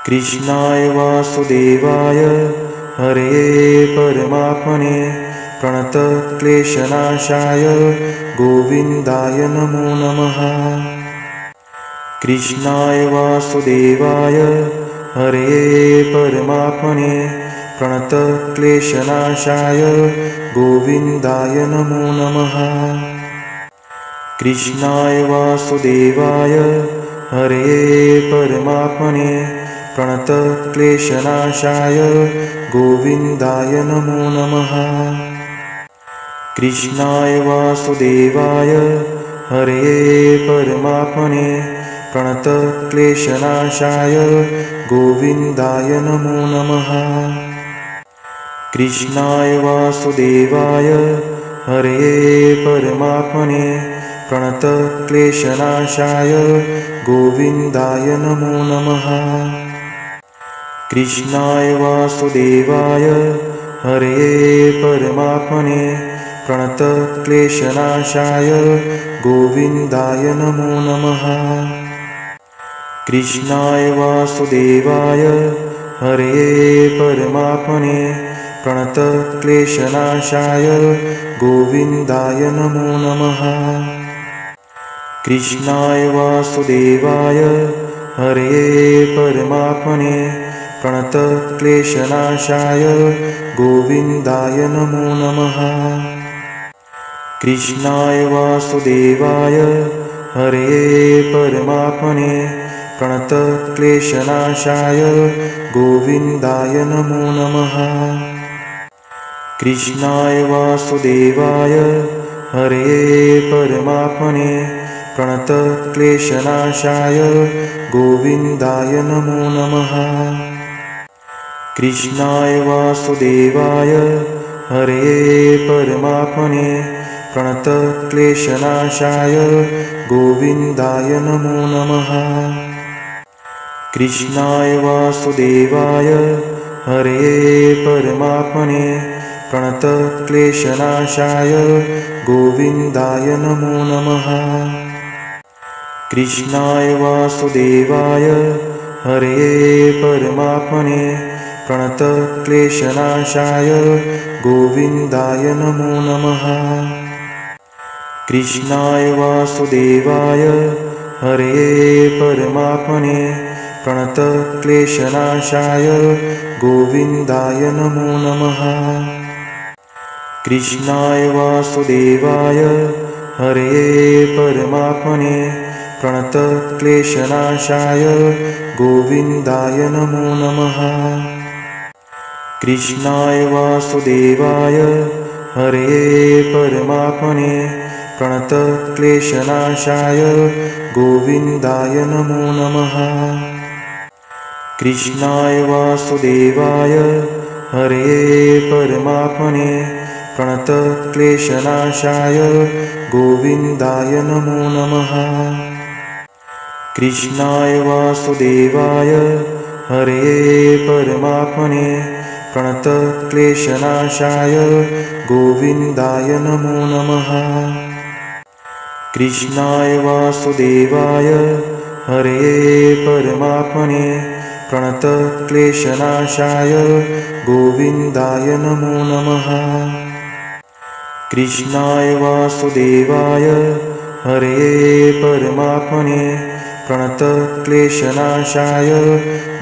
कृष्णाय वासुदेवाय हरे परमात्मने प्रणतक्लेशनाशाय गोविन्दाय नमो नमः। कृष्णाय वासुदेवाय हरे परमात्मने प्रणतक्लेशनाशाय गोविन्दाय नमो नमः। कृष्णाय वासुदेवाय हरे परमात्मने प्रणतक्लेशनाशाय गोविन्दाय नमो नमः। कृष्णाय वासुदेवाय हरे परमात्मने प्रणतक्लेशनाशाय गोविन्दाय नमो नमः। कृष्णाय वासुदेवाय हरे परमात्मने प्रणतक्लेशनाशाय गोविन्दाय नमो नमः। कृष्णाय वासुदेवाय हरे परमात्मने प्रणतक्लेशनाशाय गोविन्दाय नमो नमः। कृष्णाय वासुदेवाय हरे परमात्मने प्रणतक्लेशनाशाय गोविन्दाय नमो नमः। कृष्णाय वासुदेवाय हरे परमात्मने प्रणतक्लेशनाशाय गोविन्दाय नमो नमः। कृष्णाय वासुदेवाय हरे परमात्मने प्रणतक्लेशनाशाय गोविन्दाय नमो नमः। कृष्णाय वासुदेवाय हरे परमात्मने प्रणतक्लेशनाशाय गोविन्दाय नमो नमः। कृष्णाय वासुदेवाय हरे परमात्मने प्रणतक्लेशनाशाय गोविन्दाय नमो नमः। कृष्णाय वासुदेवाय हरे परमात्मने प्रणतक्लेशनाशाय गोविन्दाय नमो नमः। कृष्णाय वासुदेवाय हरे परमात्मने प्रणतक्लेशनाशाय गोविन्दाय नमो नमः। कृष्णाय वासुदेवाय हरे परमात्मने प्रणतक्लेशनाशाय गोविन्दाय नमो नमः। कृष्णाय वासुदेवाय हरे परमात्मने प्रणतक्लेशनाशाय गोविन्दाय नमो नमः। कृष्णाय वासुदेवाय हरे परमात्मने प्रणतक्लेशनाशाय गोविन्दाय नमो नमः। कृष्णाय वासुदेवाय हरे परमात्मने प्रणतक्लेशनाशाय गोविन्दाय नमो नमः। कृष्णाय वासुदेवाय हरे परमात्मने प्रणतक्लेशनाशाय गोविन्दाय नमो नमः। कृष्णाय वासुदेवाय हरे परमात्मने प्रणतक्लेशनाशाय गोविन्दाय नमो नमः। कृष्णाय वासुदेवाय हरे परमात्मने प्रणतक्लेशनाशाय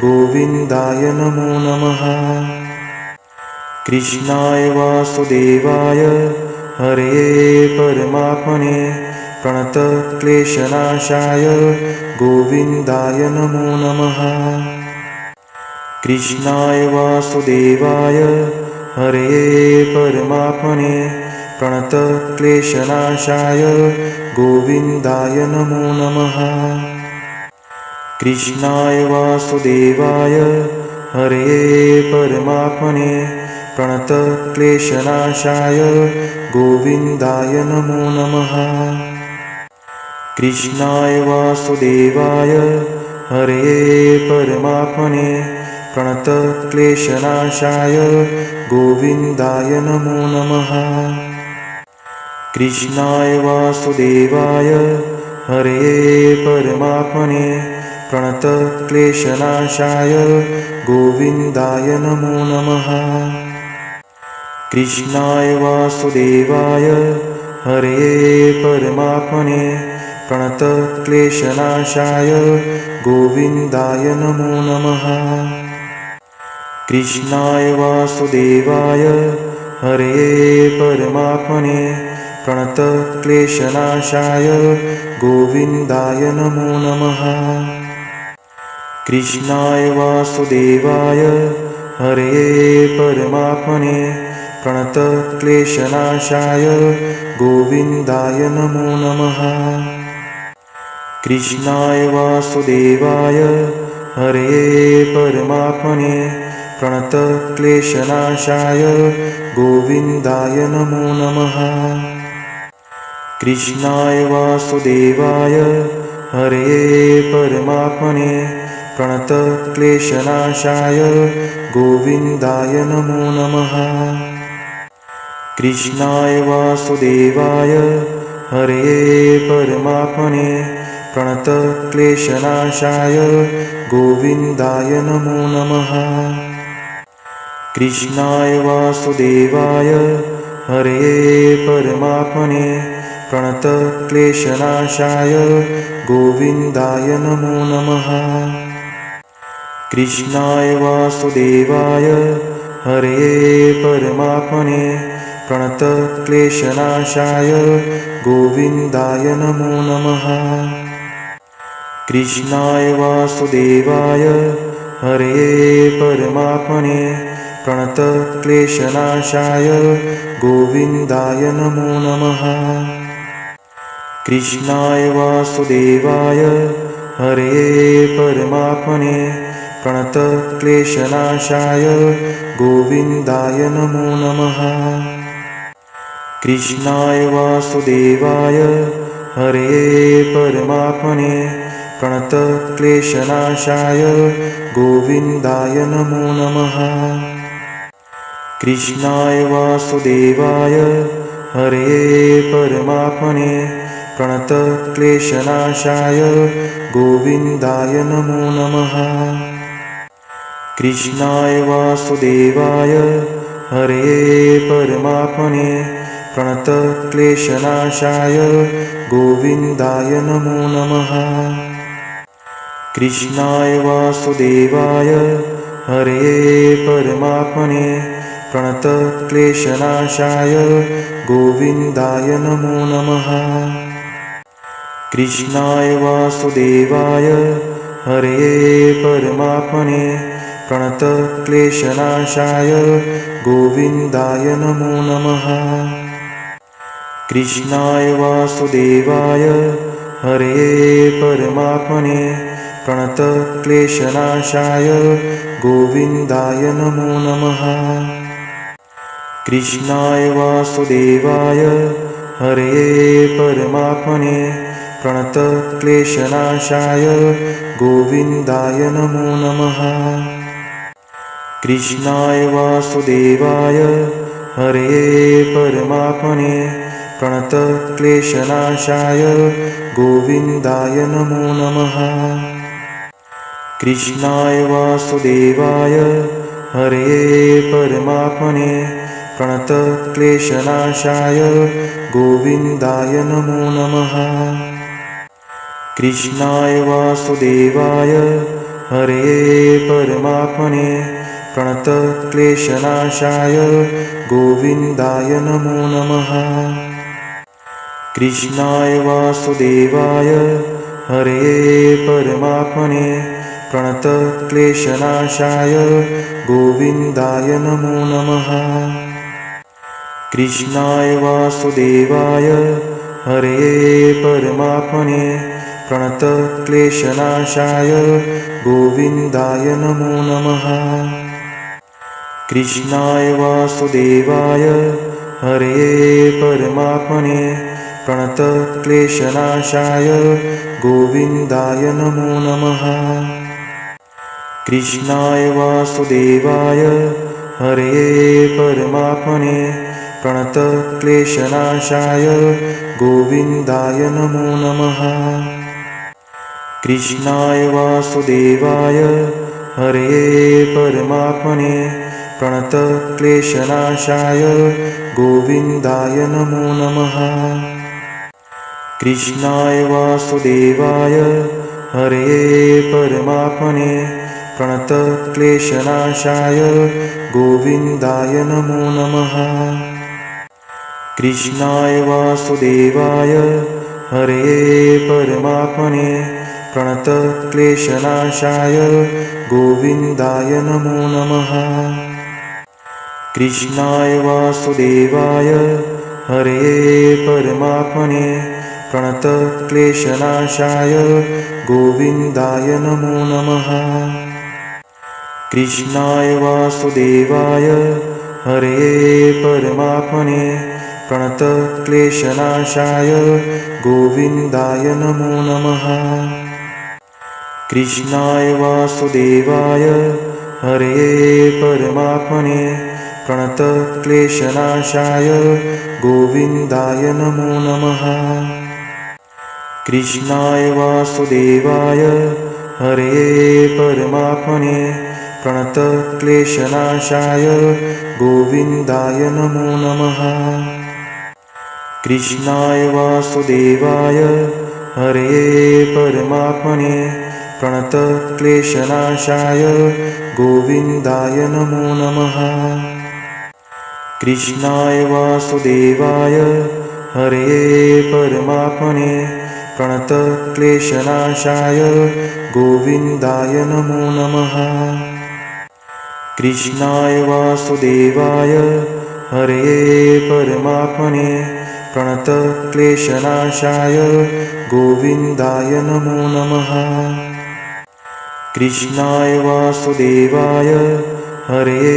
गोविन्दाय नमो नमः। कृष्णाय वासुदेवाय हरे परमात्मने प्रणतक्लेशनाशाय गोविन्दाय नमो नमः। कृष्णाय वासुदेवाय हरे परमात्मने प्रणतक्लेशनाशाय गोविन्दाय नमो नमः। कृष्णाय वासुदेवाय हरे परमात्मने प्रणतक्लेशनाशाय गोविन्दाय नमो नमः। कृष्णाय वासुदेवाय हरे परमात्मने प्रणतक्लेशनाशाय गोविन्दाय नमो नमः। कृष्णाय वासुदेवाय हरे परमात्मने प्रणतक्लेशनाशाय गोविन्दाय नमो नमः। कृष्णाय वासुदेवाय हरये परमात्मने प्रणतक्लेशनाशाय गोविन्दाय नमो नमः। कृष्णाय वासुदेवाय हरये परमात्मने प्रणतक्लेशनाशाय गोविन्दाय नमो नमः। कृष्णाय वासुदेवाय हरये परमात्मने प्रणतक्लेशनाशाय गोविन्दाय नमो नमः। कृष्णाय वासुदेवाय हरये परमात्मने प्रणतक्लेशनाशाय गोविन्दाय नमो नमः। कृष्णाय वासुदेवाय हरये परमात्मने प्रणतक्लेशनाशाय गोविन्दाय नमो नमः। कृष्णाय वासुदेवाय हरये परमात्मने प्रणतक्लेशनाशाय गोविन्दाय नमो नमः। कृष्णाय वासुदेवाय हरये परमात्मने प्रणतक्लेशनाशाय गोविन्दाय नमो नमः। कृष्णाय वासुदेवाय हरये परमात्मने प्रणतक्लेशनाशाय गोविन्दाय नमो नमः। कृष्णाय वासुदेवाय हरये परमात्मने प्रणतक्लेशनाशाय गोविन्दाय नमो नमः। कृष्णाय वासुदेवाय हरये परमात्मने प्रणतक्लेशनाशाय गोविन्दाय नमो नमः। कृष्णाय वासुदेवाय हरये परमात्मने प्रणतक्लेशनाशाय गोविन्दाय नमो नमः। कृष्णाय वासुदेवाय हरये परमात्मने प्रणतक्लेशनाशाय गोविन्दाय नमो नमः। कृष्णाय वासुदेवाय हरये परमात्मने प्रणतक्लेशनाशाय गोविन्दाय नमो नमः। कृष्णाय वासुदेवाय हरये परमात्मने प्रणतक्लेशनाशाय गोविन्दाय नमो नमः। कृष्णाय वासुदेवाय हरये परमात्मने प्रणतक्लेशनाशाय गोविन्दाय नमो नमः। कृष्णाय वासुदेवाय हरये परमात्मने प्रणतक्लेशनाशाय गोविन्दाय नमो नमः। कृष्णाय वासुदेवाय हरये परमात्मने प्रणतक्लेशनाशाय गोविन्दाय नमो नमः। कृष्णाय वासुदेवाय हरये परमात्मने प्रणतक्लेशनाशाय गोविन्दाय नमो नमः। कृष्णाय वासुदेवाय हरये परमात्मने प्रणतक्लेशनाशाय गोविन्दाय नमो नमः। कृष्णाय वासुदेवाय हरये परमात्मने प्रणतक्लेशनाशाय गोविन्दाय नमो नमः। कृष्णाय वासुदेवाय हरये परमात्मने प्रणतक्लेशनाशाय गोविन्दाय नमो नमः। कृष्णाय वासुदेवाय हरये परमात्मने प्रणतक्लेशनाशाय गोविन्दाय नमो नमः। कृष्णाय वासुदेवाय हरये परमात्मने प्रणतक्लेशनाशाय गोविन्दाय नमो नमः। कृष्णाय वासुदेवाय हरये परमात्मने प्रणतक्लेशनाशाय गोविन्दाय नमो नमः। कृष्णाय वासुदेवाय हरये परमात्मने प्रणतक्लेशनाशाय गोविन्दाय नमो नमः। कृष्णाय वासुदेवाय हरये परमात्मने प्रणतक्लेशनाशाय गोविन्दाय नमो नमः। कृष्णाय वासुदेवाय हरये परमात्मने प्रणतक्लेशनाशाय गोविन्दाय नमो नमः। कृष्णाय वासुदेवाय हरये परमात्मने प्रणतक्लेशनाशाय गोविन्दाय नमो नमः। कृष्णाय वासुदेवाय हरये परमात्मने प्रणतक्लेशनाशाय गोविन्दाय नमो नमः। कृष्णाय वासुदेवाय हरये परमात्मने प्रणतक्लेशनाशाय गोविन्दाय नमो नमः। कृष्णाय वासुदेवाय हरये परमात्मने प्रणतक्लेशनाशाय गोविन्दाय नमो नमः। कृष्णाय वासुदेवाय हरये परमात्मने प्रणतक्लेशनाशाय गोविन्दाय नमो नमः। कृष्णाय वासुदेवाय हरये परमात्मने प्रणतक्लेशनाशाय गोविन्दाय नमो नमः। कृष्णाय वासुदेवाय हरये परमात्मने प्रणतक्लेशनाशाय गोविन्दाय नमो नमः। कृष्णाय वासुदेवाय हरये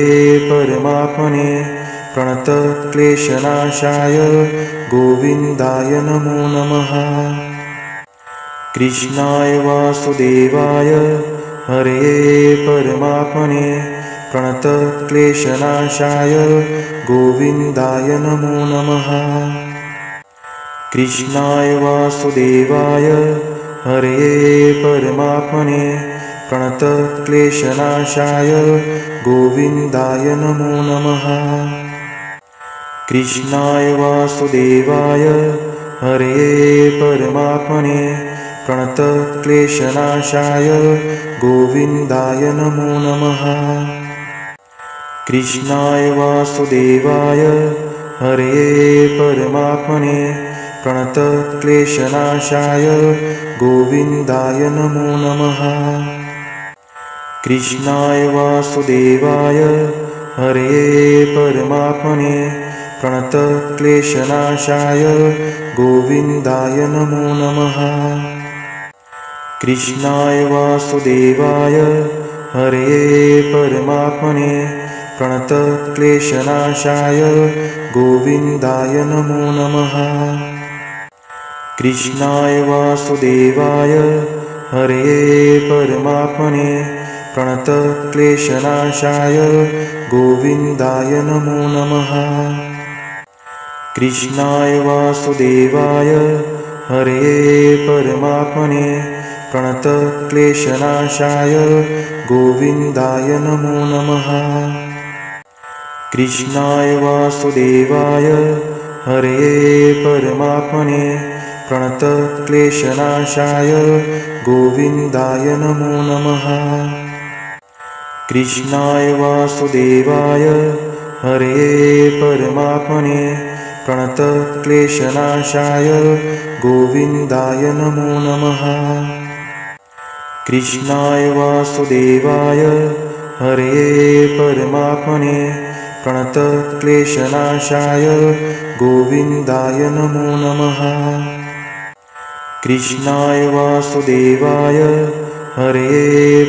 परमात्मने प्रणतक्लेशनाशाय गोविन्दाय नमो नमः। कृष्णाय वासुदेवाय हरये परमात्मने प्रणतक्लेशनाशाय गोविन्दाय नमो नमः। कृष्णाय वासुदेवाय हरये परमात्मने प्रणतक्लेशनाशाय गोविन्दाय नमो नमः। कृष्णाय वासुदेवाय हरये परमात्मने प्रणतक्लेशनाशाय गोविन्दाय नमो नमः। कृष्णाय वासुदेवाय हरये परमात्मने प्रणतक्लेशनाशाय गोविन्दाय नमो नमः। कृष्णाय वासुदेवाय हरये परमात्मने प्रणतक्लेशनाशाय गोविन्दाय नमो नमः। कृष्णाय वासुदेवाय हरये परमात्मने प्रणतक्लेशनाशाय गोविन्दाय नमो नमः। कृष्णाय वासुदेवाय हरये परमात्मने प्रणतक्लेशनाशाय गोविन्दाय नमो नमः। कृष्णाय वासुदेवाय हरये परमात्मने प्रणतक्लेशनाशाय गोविन्दाय नमो नमः। कृष्णाय वासुदेवाय हरये परमात्मने प्रणतक्लेशनाशाय गोविन्दाय नमो नमः। कृष्णाय वासुदेवाय हरये परमात्मने प्रणतक्लेशनाशाय गोविन्दाय नमो नमः। कृष्णाय वासुदेवाय हरये परमात्मने प्रणतक्लेशनाशाय गोविन्दाय नमो नमः। कृष्णाय वासुदेवाय हरये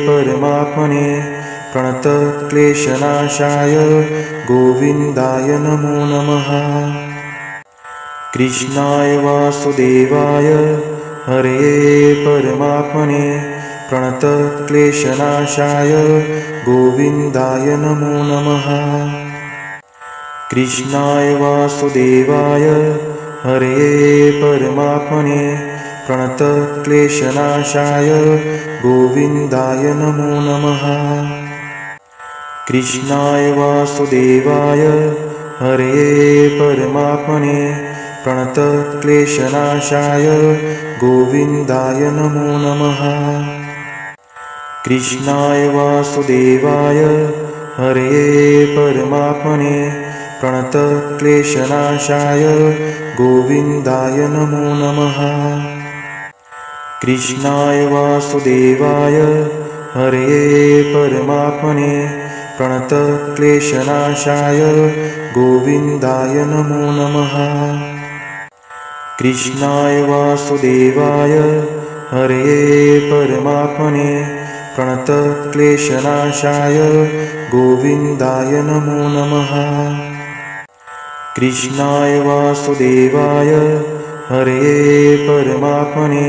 परमात्मने प्रणतक्लेशनाशाय गोविन्दाय नमो नमः। कृष्णाय वासुदेवाय हरये परमात्मने प्रणतक्लेशनाशाय गोविन्दाय नमो नमः। कृष्णाय वासुदेवाय हरये परमात्मने प्रणतक्लेशनाशाय गोविन्दाय नमो नमः। कृष्णाय वासुदेवाय हरये परमात्मने प्रणतक्लेशनाशाय गोविन्दाय नमो नमः। कृष्णाय वासुदेवाय हरये परमात्मने प्रणतक्लेशनाशाय गोविन्दाय नमो नमः। कृष्णाय वासुदेवाय हरये परमात्मने प्रणतक्लेशनाशाय गोविन्दाय नमो नमः। कृष्णाय वासुदेवाय हरये परमात्मने प्रणतक्लेशनाशाय गोविन्दाय नमो नमः। कृष्णाय वासुदेवाय हरये परमात्मने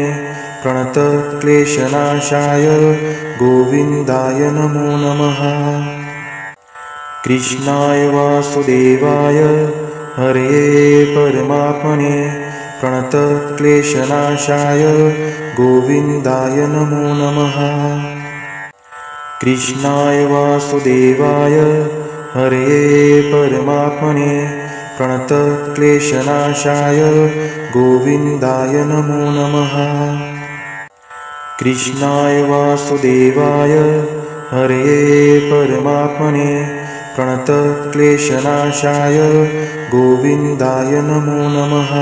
प्रणतक्लेशनाशाय गोविन्दाय नमो नमः। कृष्णाय वासुदेवाय हरये परमात्मने प्रणतक्लेशनाशाय गोविन्दाय नमो नमः। कृष्णाय वासुदेवाय हरये परमात्मने प्रणतक्लेशनाशाय गोविन्दाय नमो नमः। कृष्णाय वासुदेवाय हरये परमात्मने प्रणतक्लेशनाशाय गोविन्दाय नमो नमः।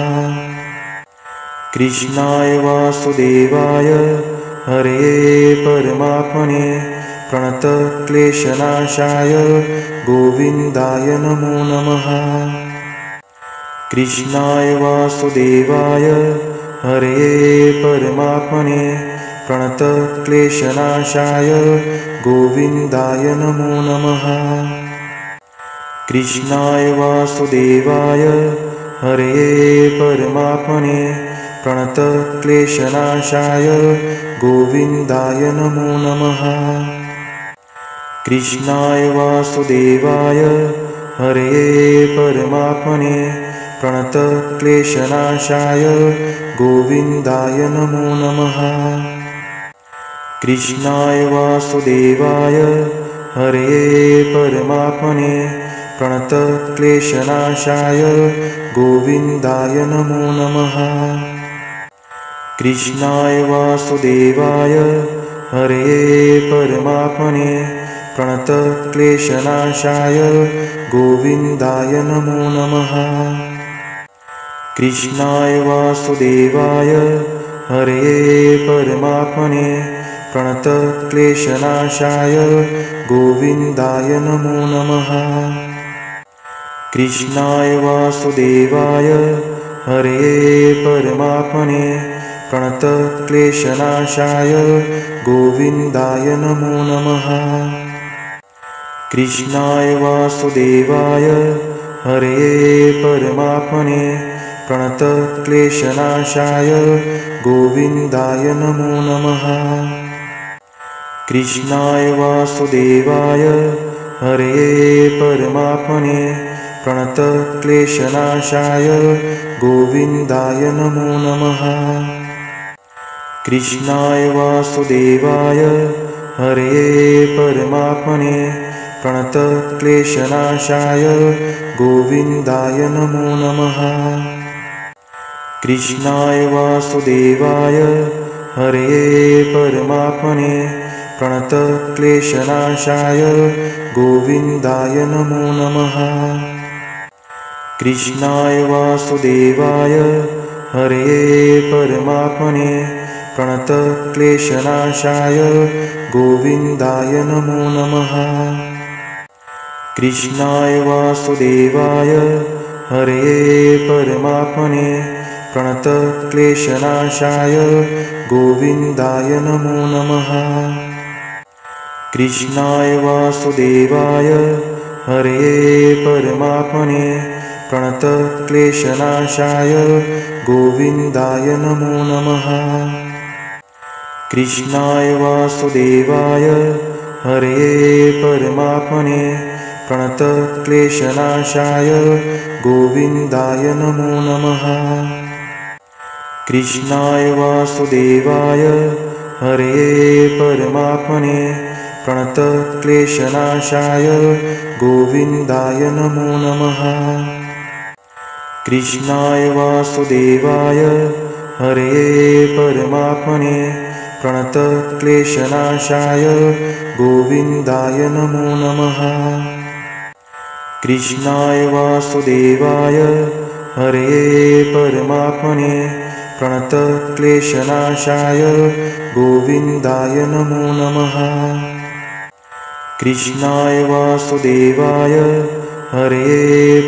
कृष्णाय वासुदेवाय हरये परमात्मने प्रणतक्लेशनाशाय गोविन्दाय नमो नमः। कृष्णाय वासुदेवाय हरये परमात्मने प्रणतक्लेशनाशाय गोविन्दाय नमो नमः। कृष्णाय वासुदेवाय हरये परमात्मने प्रणतक्लेशनाशाय गोविन्दाय नमो नमः। कृष्णाय वासुदेवाय हरये परमात्मने प्रणतक्लेशनाशाय गोविन्दाय नमो नमः। कृष्णाय वासुदेवाय हरये परमात्मने प्रणतक्लेशनाशाय गोविन्दाय नमो नमः। कृष्णाय वासुदेवाय हरये परमात्मने प्रणतक्लेशनाशाय गोविन्दाय नमो नमः। कृष्णाय वासुदेवाय हरये परमात्मने प्रणतक्लेशनाशाय गोविन्दाय नमो नमः। कृष्णाय वासुदेवाय हरये परमात्मने प्रणतक्लेशनाशाय गोविन्दाय नमो नमः। कृष्णाय वासुदेवाय हरये परमात्मने प्रणतक्लेशनाशाय गोविन्दाय नमो नमः। कृष्णाय वासुदेवाय हरये परमात्मने प्रणतक्लेशनाशाय गोविन्दाय नमो नमः। कृष्णाय वासुदेवाय हरये परमात्मने प्रणतक्लेशनाशाय गोविन्दाय नमो नमः। कृष्णाय वासुदेवाय हरये परमात्मने प्रणतक्लेशनाशाय गोविन्दाय नमो नमः। कृष्णाय वासुदेवाय हरये परमात्मने प्रणतक्लेशनाशाय गोविन्दाय नमो नमः। कृष्णाय वासुदेवाय हरये परमात्मने प्रणतक्लेशनाशाय गोविन्दाय नमो नमः। कृष्णाय वासुदेवाय हरये परमात्मने प्रणतक्लेशनाशाय गोविन्दाय नमो नमः। कृष्णाय वासुदेवाय हरये परमात्मने प्रणतक्लेशनाशाय गोविन्दाय नमो नमः। कृष्णाय वासुदेवाय हरये परमात्मने प्रणतक्लेशनाशाय गोविन्दाय नमो नमः। कृष्णाय वासुदेवाय हरये परमात्मने प्रणतक्लेशनाशाय गोविन्दाय नमो नमः। कृष्णाय वासुदेवाय हरये परमात्मने प्रणतक्लेशनाशाय गोविन्दाय नमो नमः। कृष्णाय वासुदेवाय हरये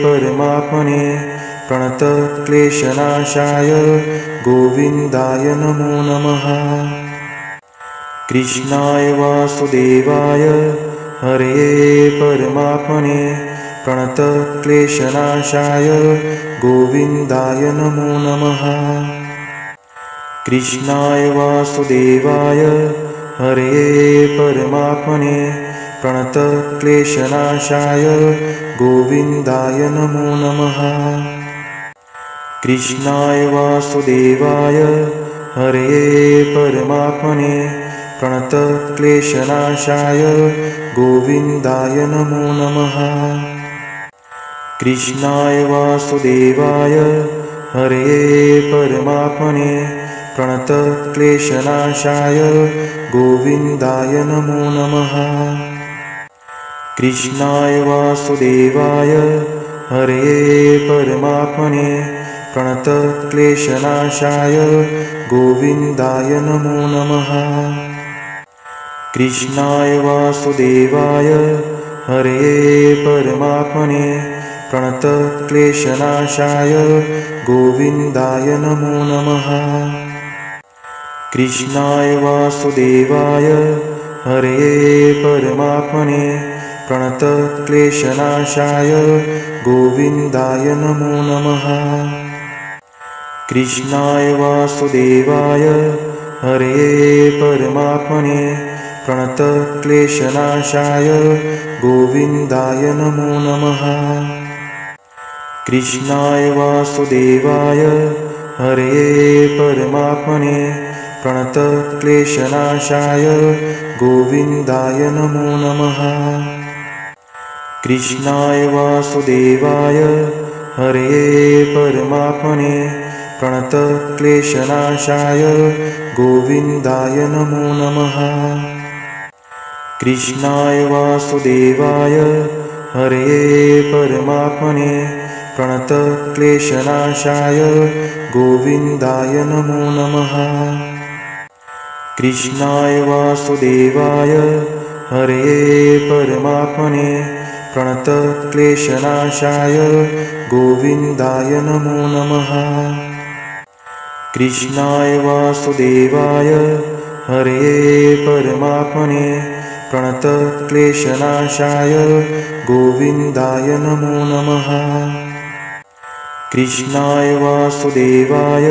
परमात्मने प्रणतक्लेशनाशाय गोविन्दाय नमो नमः। कृष्णाय वासुदेवाय हरये परमात्मने प्रणतक्लेशनाशाय गोविन्दाय नमो नमः। कृष्णाय वासुदेवाय हरये परमात्मने प्रणतक्लेशनाशाय गोविन्दाय नमो नमः। कृष्णाय वासुदेवाय हरये परमात्मने प्रणतक्लेशनाशाय गोविन्दाय नमो नमः। कृष्णाय वासुदेवाय हरये परमात्मने प्रणतक्लेशनाशाय गोविन्दाय नमो नमः। कृष्णाय वासुदेवाय हरये परमात्मने प्रणतक्लेशनाशाय गोविन्दाय नमो नमः। कृष्णाय वासुदेवाय हरये परमात्मने प्रणतक्लेशनाशाय गोविन्दाय नमो नमः। कृष्णाय वासुदेवाय हरये परमात्मने प्रणतक्लेशनाशाय गोविन्दाय नमो नमः। कृष्णाय वासुदेवाय हरये परमात्मने प्रणतक्लेशनाशाय गोविन्दाय नमो नमः। कृष्णाय वासुदेवाय हरये परमात्मने प्रणतक्लेशनाशाय गोविन्दाय नमो नमः। कृष्णाय वासुदेवाय हरये परमात्मने प्रणतक्लेशनाशाय गोविन्दाय नमो नमः। कृष्णाय वासुदेवाय हरये परमात्मने प्रणतक्लेशनाशाय गोविन्दाय नमो नमः। कृष्णाय वासुदेवाय हरये परमात्मने प्रणतक्लेशनाशाय गोविन्दाय नमो नमः। कृष्णाय वासुदेवाय हरये परमात्मने प्रणतक्लेशनाशाय गोविन्दाय नमो नमः। कृष्णाय वासुदेवाय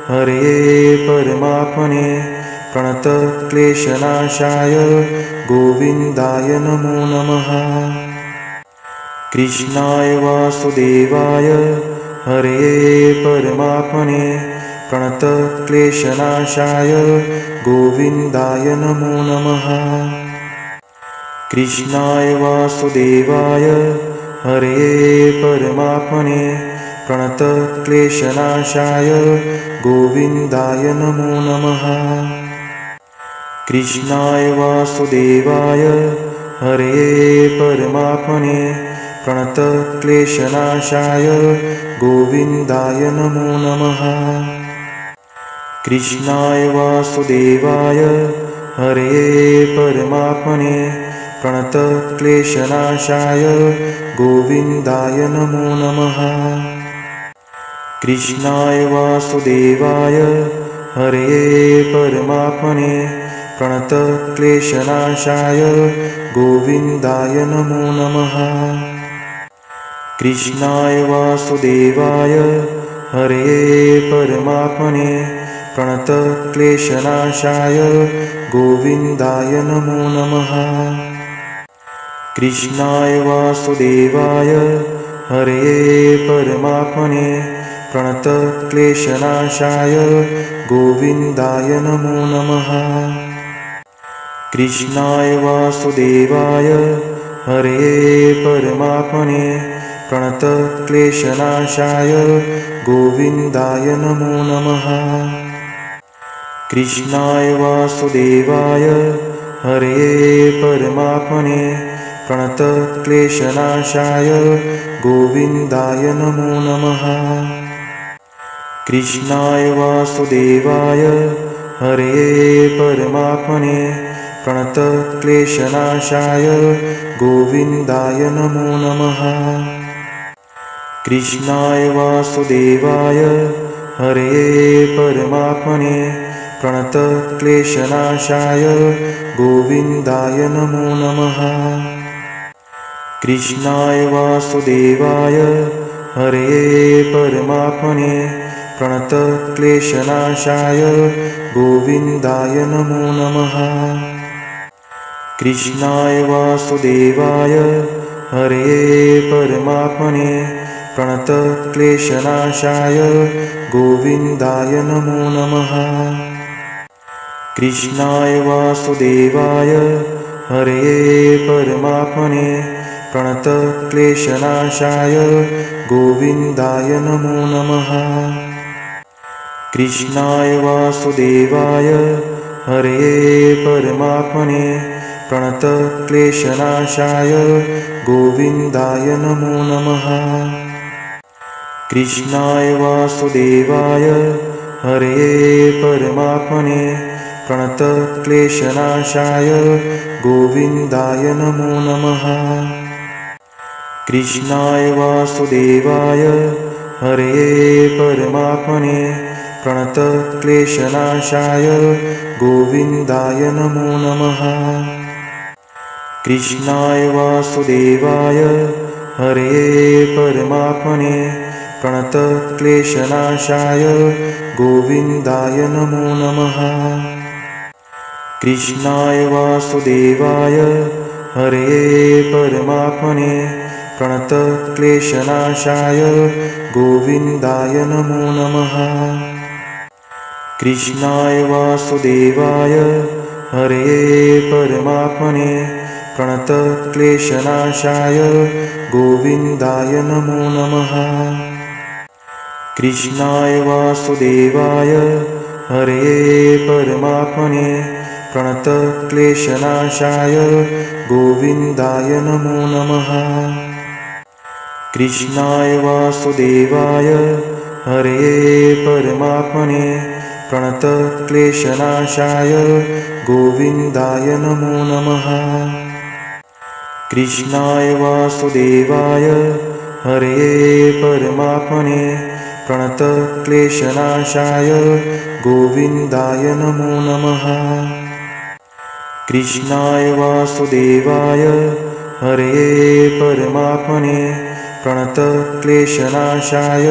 हरये परमात्मने प्रणतक्लेशनाशाय गोविन्दाय नमो नमः। कृष्णाय वासुदेवाय हरये परमात्मने प्रणतक्लेशनाशाय गोविन्दाय नमो नमः। कृष्णाय वासुदेवाय हरये परमात्मने प्रणतक्लेशनाशाय गोविन्दाय नमो नमः। कृष्णाय वासुदेवाय हरये परमात्मने प्रणतक्लेशनाशाय गोविन्दाय नमो नमः। कृष्णाय वासुदेवाय हरये परमात्मने प्रणतक्लेशनाशाय गोविन्दाय नमो नमः। कृष्णाय वासुदेवाय हरये परमात्मने प्रणतक्लेशनाशाय गोविन्दाय नमो नमः। कृष्णाय वासुदेवाय हरये परमात्मने प्रणतक्लेशनाशाय गोविन्दाय नमो नमः। कृष्णाय वासुदेवाय हरये परमात्मने प्रणतक्लेशनाशाय गोविन्दाय नमो नमः। कृष्णाय वासुदेवाय हरये परमात्मने प्रणतक्लेशनाशाय गोविन्दाय नमो नमः। कृष्णाय वासुदेवाय हरये परमात्मने प्रणतक्लेशनाशाय गोविन्दाय नमो नमः। कृष्णाय वासुदेवाय हरये परमात्मने प्रणतक्लेशनाशाय गोविन्दाय नमो नमः। कृष्णाय वासुदेवाय हरये परमात्मने प्रणतक्लेशनाशाय गोविन्दाय नमो नमः। कृष्णाय वासुदेवाय हरये परमात्मने प्रणतक्लेशनाशाय गोविन्दाय नमो नमः। कृष्णाय वासुदेवाय हरये परमात्मने प्रणतक्लेशनाशाय गोविन्दाय नमो नमः। कृष्णाय वासुदेवाय हरये परमात्मने प्रणतक्लेशनाशाय गोविन्दाय नमो नमः। कृष्णाय वासुदेवाय हरये परमात्मने प्रणतक्लेशनाशाय गोविन्दाय नमो नमः। कृष्णाय वासुदेवाय हरये परमात्मने प्रणतक्लेशनाशाय गोविन्दाय नमो नमः। कृष्णाय वासुदेवाय हरये परमात्मने प्रणतक्लेशनाशाय गोविन्दाय नमो नमः। कृष्णाय वासुदेवाय हरये परमात्मने प्रणतक्लेशनाशाय गोविन्दाय नमो नमः। कृष्णाय वासुदेवाय हरये परमात्मने प्रणतक्लेशनाशाय गोविन्दाय नमो नमः। कृष्णाय वासुदेवाय हरये परमात्मने प्रणतक्लेशनाशाय गोविन्दाय नमो नमः। कृष्णाय वासुदेवाय हरये परमात्मने प्रणतक्लेशनाशाय गोविन्दाय नमो नमः। कृष्णाय वासुदेवाय हरये परमात्मने प्रणतक्लेशनाशाय गोविन्दाय नमो नमः। कृष्णाय वासुदेवाय हरये परमात्मने प्रणतक्लेशनाशाय गोविन्दाय नमो नमः। कृष्णाय वासुदेवाय हरये परमात्मने प्रणतक्लेशनाशाय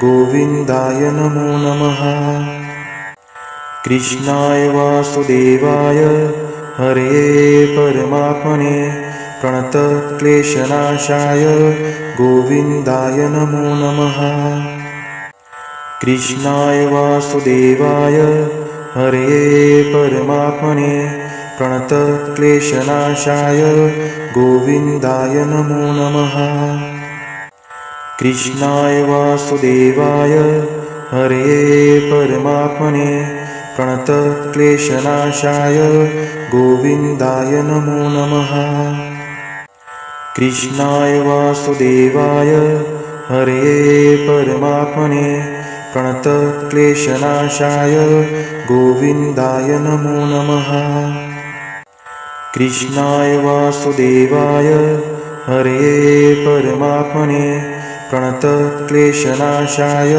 गोविन्दाय नमो नमः। कृष्णाय वासुदेवाय हरये परमात्मने प्रणतक्लेशनाशाय गोविन्दाय नमो नमः। कृष्णाय वासुदेवाय हरये परमात्मने प्रणतक्लेशनाशाय गोविन्दाय नमो नमः। कृष्णाय वासुदेवाय हरये परमात्मने प्रणतक्लेशनाशाय गोविन्दाय नमो नमः। कृष्णाय वासुदेवाय हरये परमात्मने प्रणतक्लेशनाशाय गोविन्दाय नमो नमः। कृष्णाय वासुदेवाय हरये परमात्मने प्रणतक्लेशनाशाय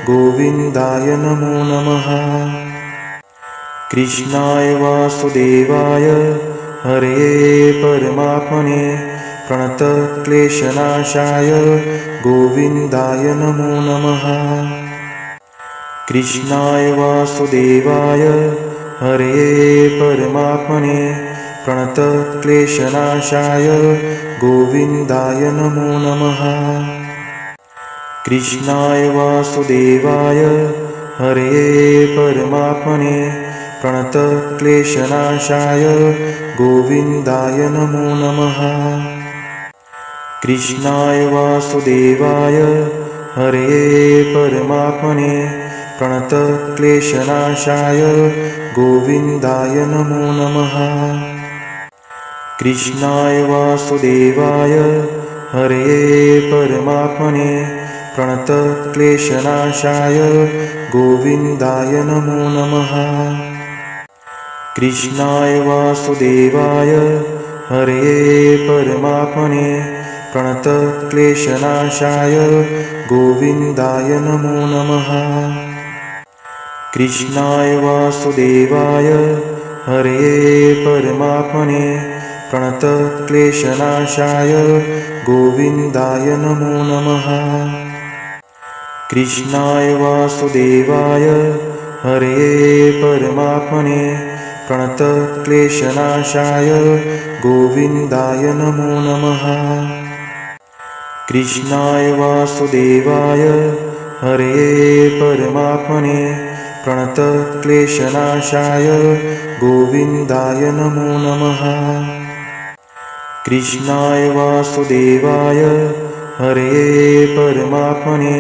गोविन्दाय नमो नमः। कृष्णाय वासुदेवाय हरये परमात्मने प्रणतक्लेशनाशाय गोविन्दाय नमो नमः। कृष्णाय वासुदेवाय हरये परमात्मने प्रणतक्लेशनाशाय गोविन्दाय नमो नमः। कृष्णाय वासुदेवाय हरये परमात्मने प्रणतक्लेशनाशाय गोविन्दाय नमो नमः। कृष्णाय वासुदेवाय हरये परमात्मने प्रणतक्लेशनाशाय गोविन्दाय नमो नमः। कृष्णाय वासुदेवाय हरये परमात्मने प्रणतक्लेशनाशाय गोविन्दाय नमो नमः। कृष्णाय वासुदेवाय हरये परमात्मने प्रणतक्लेशनाशाय गोविन्दाय नमो नमः। कृष्णाय वासुदेवाय हरये परमात्मने प्रणतक्लेशनाशाय गोविन्दाय नमो नमः। कृष्णाय वासुदेवाय हरये परमात्मने प्रणतक्लेशनाशाय गोविन्दाय नमो नमः। कृष्णाय वासुदेवाय हरये परमात्मने प्रणतक्लेशनाशाय गोविन्दाय नमो नमः। कृष्णाय वासुदेवाय हरये परमात्मने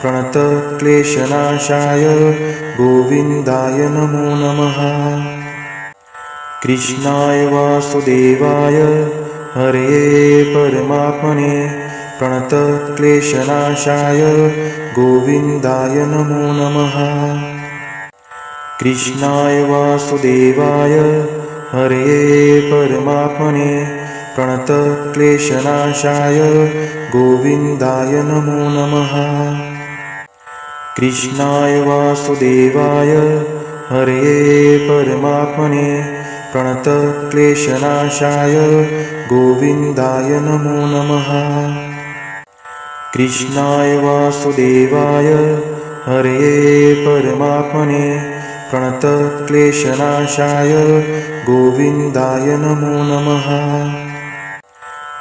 प्रणतक्लेशनाशाय गोविन्दाय नमो नमः। कृष्णाय वासुदेवाय हरये परमात्मने प्रणतक्लेशनाशाय गोविन्दाय नमो नमः। कृष्णाय वासुदेवाय हरये परमात्मने प्रणतक्लेशनाशाय गोविन्दाय नमो नमः। कृष्णाय वासुदेवाय हरये परमात्मने प्रणतक्लेशनाशाय गोविन्दाय नमो नमः। कृष्णाय वासुदेवाय हरये परमात्मने प्रणतक्लेशनाशाय गोविन्दाय नमो नमः।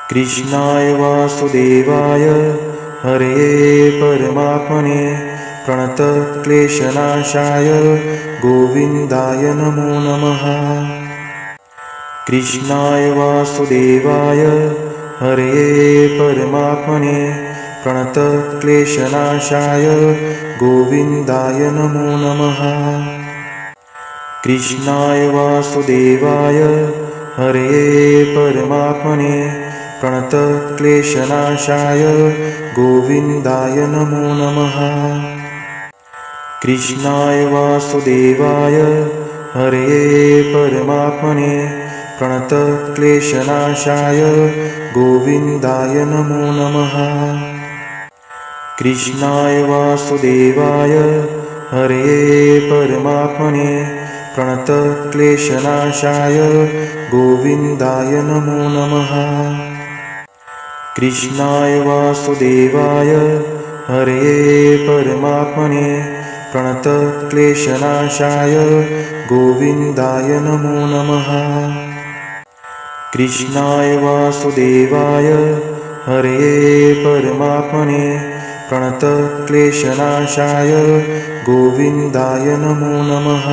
कृष्णाय वासुदेवाय हरये परमात्मने प्रणतक्लेशनाशाय गोविन्दाय नमो नमः। कृष्णाय वासुदेवाय हरये परमात्मने प्रणतक्लेशनाशाय गोविन्दाय नमो नमः। कृष्णाय वासुदेवाय हरये परमात्मने प्रणतक्लेशनाशाय गोविन्दाय नमो नमः। कृष्णाय वासुदेवाय हरये परमात्मने प्रणतक्लेशनाशाय गोविन्दाय नमो नमः। कृष्णाय वासुदेवाय हरये परमात्मने प्रणतक्लेशनाशाय गोविन्दाय नमो नमः। कृष्णाय वासुदेवाय हरये परमात्मने प्रणतक्लेशनाशाय गोविन्दाय नमो नमः। कृष्णाय वासुदेवाय हरये परमात्मने प्रणतक्लेशनाशाय गोविन्दाय नमो नमः।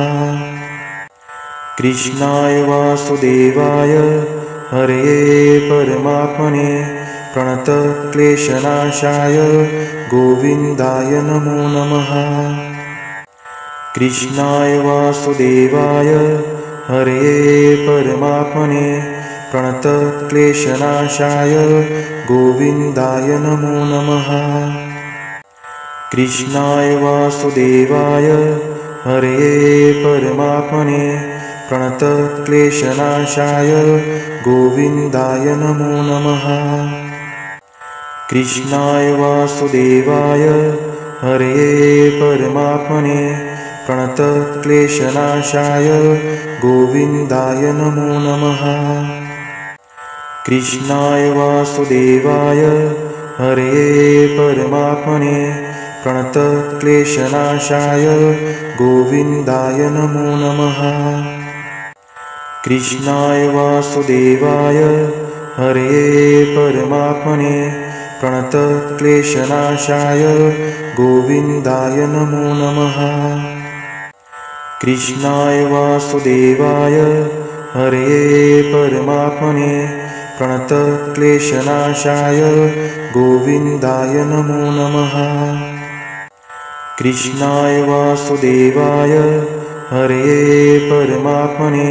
कृष्णाय वासुदेवाय हरये परमात्मने प्रणतक्लेशनाशाय गोविन्दाय नमो नमः। कृष्णाय वासुदेवाय हरये परमात्मने प्रणतक्लेशनाशाय गोविन्दाय नमो नमः। कृष्णाय वासुदेवाय हरये परमात्मने प्रणतक्लेशनाशाय गोविन्दाय नमो नमः। कृष्णाय वासुदेवाय हरये परमात्मने प्रणतक्लेशनाशाय गोविन्दाय नमो नमः। कृष्णाय वासुदेवाय हरये परमात्मने प्रणतक्लेशनाशाय गोविन्दाय नमो नमः। कृष्णाय वासुदेवाय हरये परमात्मने प्रणतक्लेशनाशाय गोविन्दाय नमो नमः। कृष्णाय वासुदेवाय हरये परमात्मने प्रणतक्लेशनाशाय गोविन्दाय नमो नमः। कृष्णाय वासुदेवाय हरये परमात्मने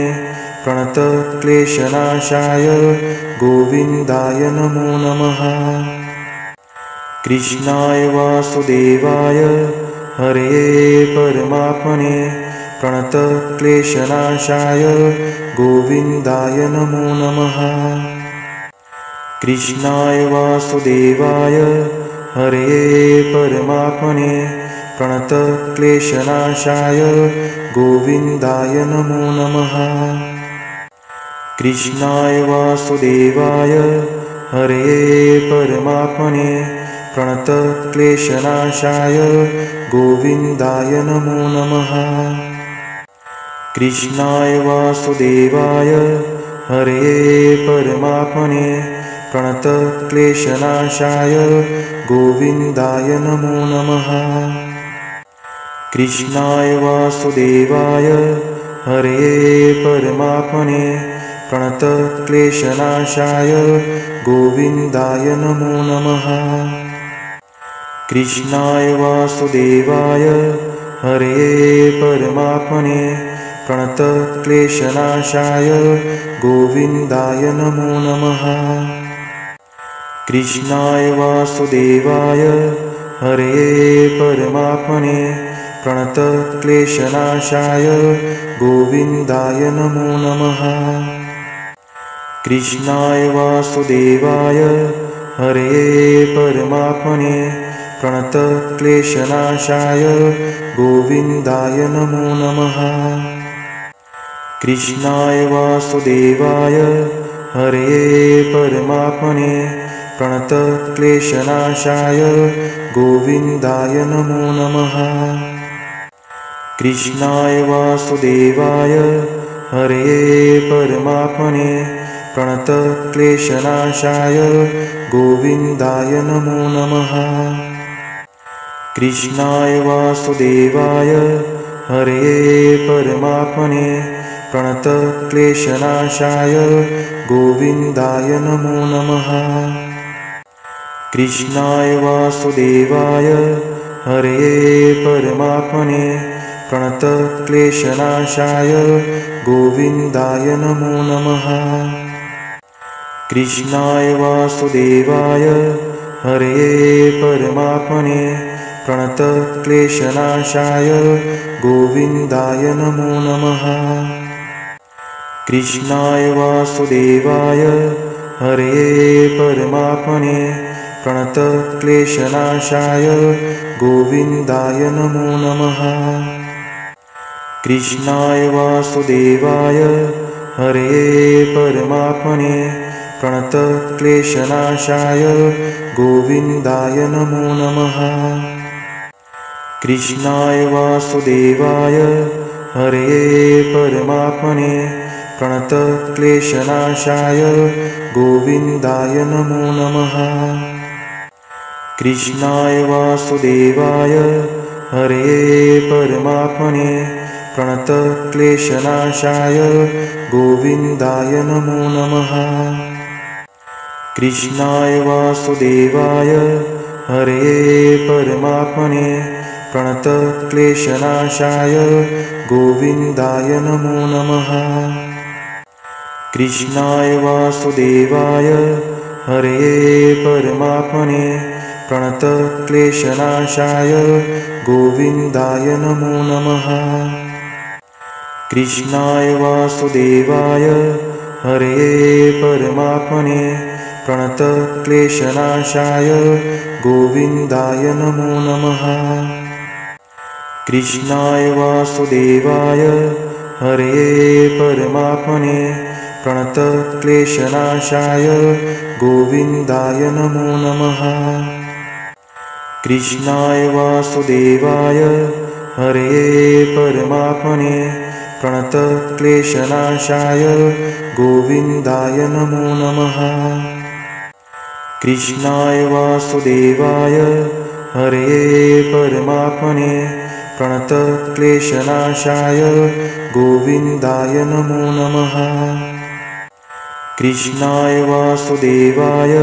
प्रणतक्लेशनाशाय गोविन्दाय नमो नमः। कृष्णाय वासुदेवाय हरये परमात्मने प्रणतक्लेशनाशाय गोविन्दाय नमो नमः। कृष्णाय वासुदेवाय हरये परमात्मने प्रणतक्लेशनाशाय गोविन्दाय नमो नमः। कृष्णाय वासुदेवाय हरये परमात्मने प्रणतक्लेशनाशाय गोविन्दाय नमो नमः। कृष्णाय वासुदेवाय हरये परमात्मने प्रणतक्लेशनाशाय गोविन्दाय नमो नमः। कृष्णाय वासुदेवाय हरये परमात्मने प्रणतक्लेशनाशाय गोविन्दाय नमो नमः। कृष्णाय वासुदेवाय हरये परमात्मने प्रणतक्लेशनाशाय गोविन्दाय नमो नमः। कृष्णाय वासुदेवाय हरये परमात्मने प्रणतक्लेशनाशाय गोविन्दाय नमो नमः। कृष्णाय वासुदेवाय हरये परमात्मने प्रणतक्लेशनाशाय गोविन्दाय नमो नमः। कृष्णाय वासुदेवाय हरये परमात्मने प्रणतक्लेशनाशाय गोविन्दाय नमो नमः। कृष्णाय वासुदेवाय हरये परमात्मने प्रणतक्लेशनाशाय गोविन्दाय नमो नमः। कृष्णाय वासुदेवाय हरये परमात्मने प्रणतक्लेशनाशाय गोविन्दाय नमो नमः। कृष्णाय वासुदेवाय हरये परमात्मने प्रणतक्लेशनाशाय गोविन्दाय नमो नमः। कृष्णाय वासुदेवाय हरये परमात्मने प्रणतक्लेशनाशाय गोविन्दाय नमो नमः। कृष्णाय वासुदेवाय हरये परमात्मने प्रणतक्लेशनाशाय गोविन्दाय नमो नमः। कृष्णाय वासुदेवाय हरये परमात्मने प्रणतक्लेशनाशाय गोविन्दाय नमो नमः। कृष्णाय वासुदेवाय हरये परमात्मने प्रणतक्लेशनाशाय गोविन्दाय नमो नमः। कृष्णाय वासुदेवाय हरये परमात्मने प्रणतक्लेशनाशाय गोविन्दाय नमो नमः। कृष्णाय वासुदेवाय हरये परमात्मने प्रणतक्लेशनाशाय गोविन्दाय नमो नमः। कृष्णाय वासुदेवाय हरये परमात्मने प्रणतक्लेशनाशाय गोविन्दाय नमो नमः। कृष्णाय वासुदेवाय हरये परमात्मने प्रणतक्लेशनाशाय गोविन्दाय नमो नमः। कृष्णाय वासुदेवाय हरये परमात्मने प्रणतक्लेशनाशाय गोविन्दाय नमो नमः। कृष्णाय वासुदेवाय हरये परमात्मने प्रणतक्लेशनाशाय गोविन्दाय नमो नमः। कृष्णाय वासुदेवाय हरये परमात्मने प्रणतक्लेशनाशाय गोविन्दाय नमो नमः। कृष्णाय वासुदेवाय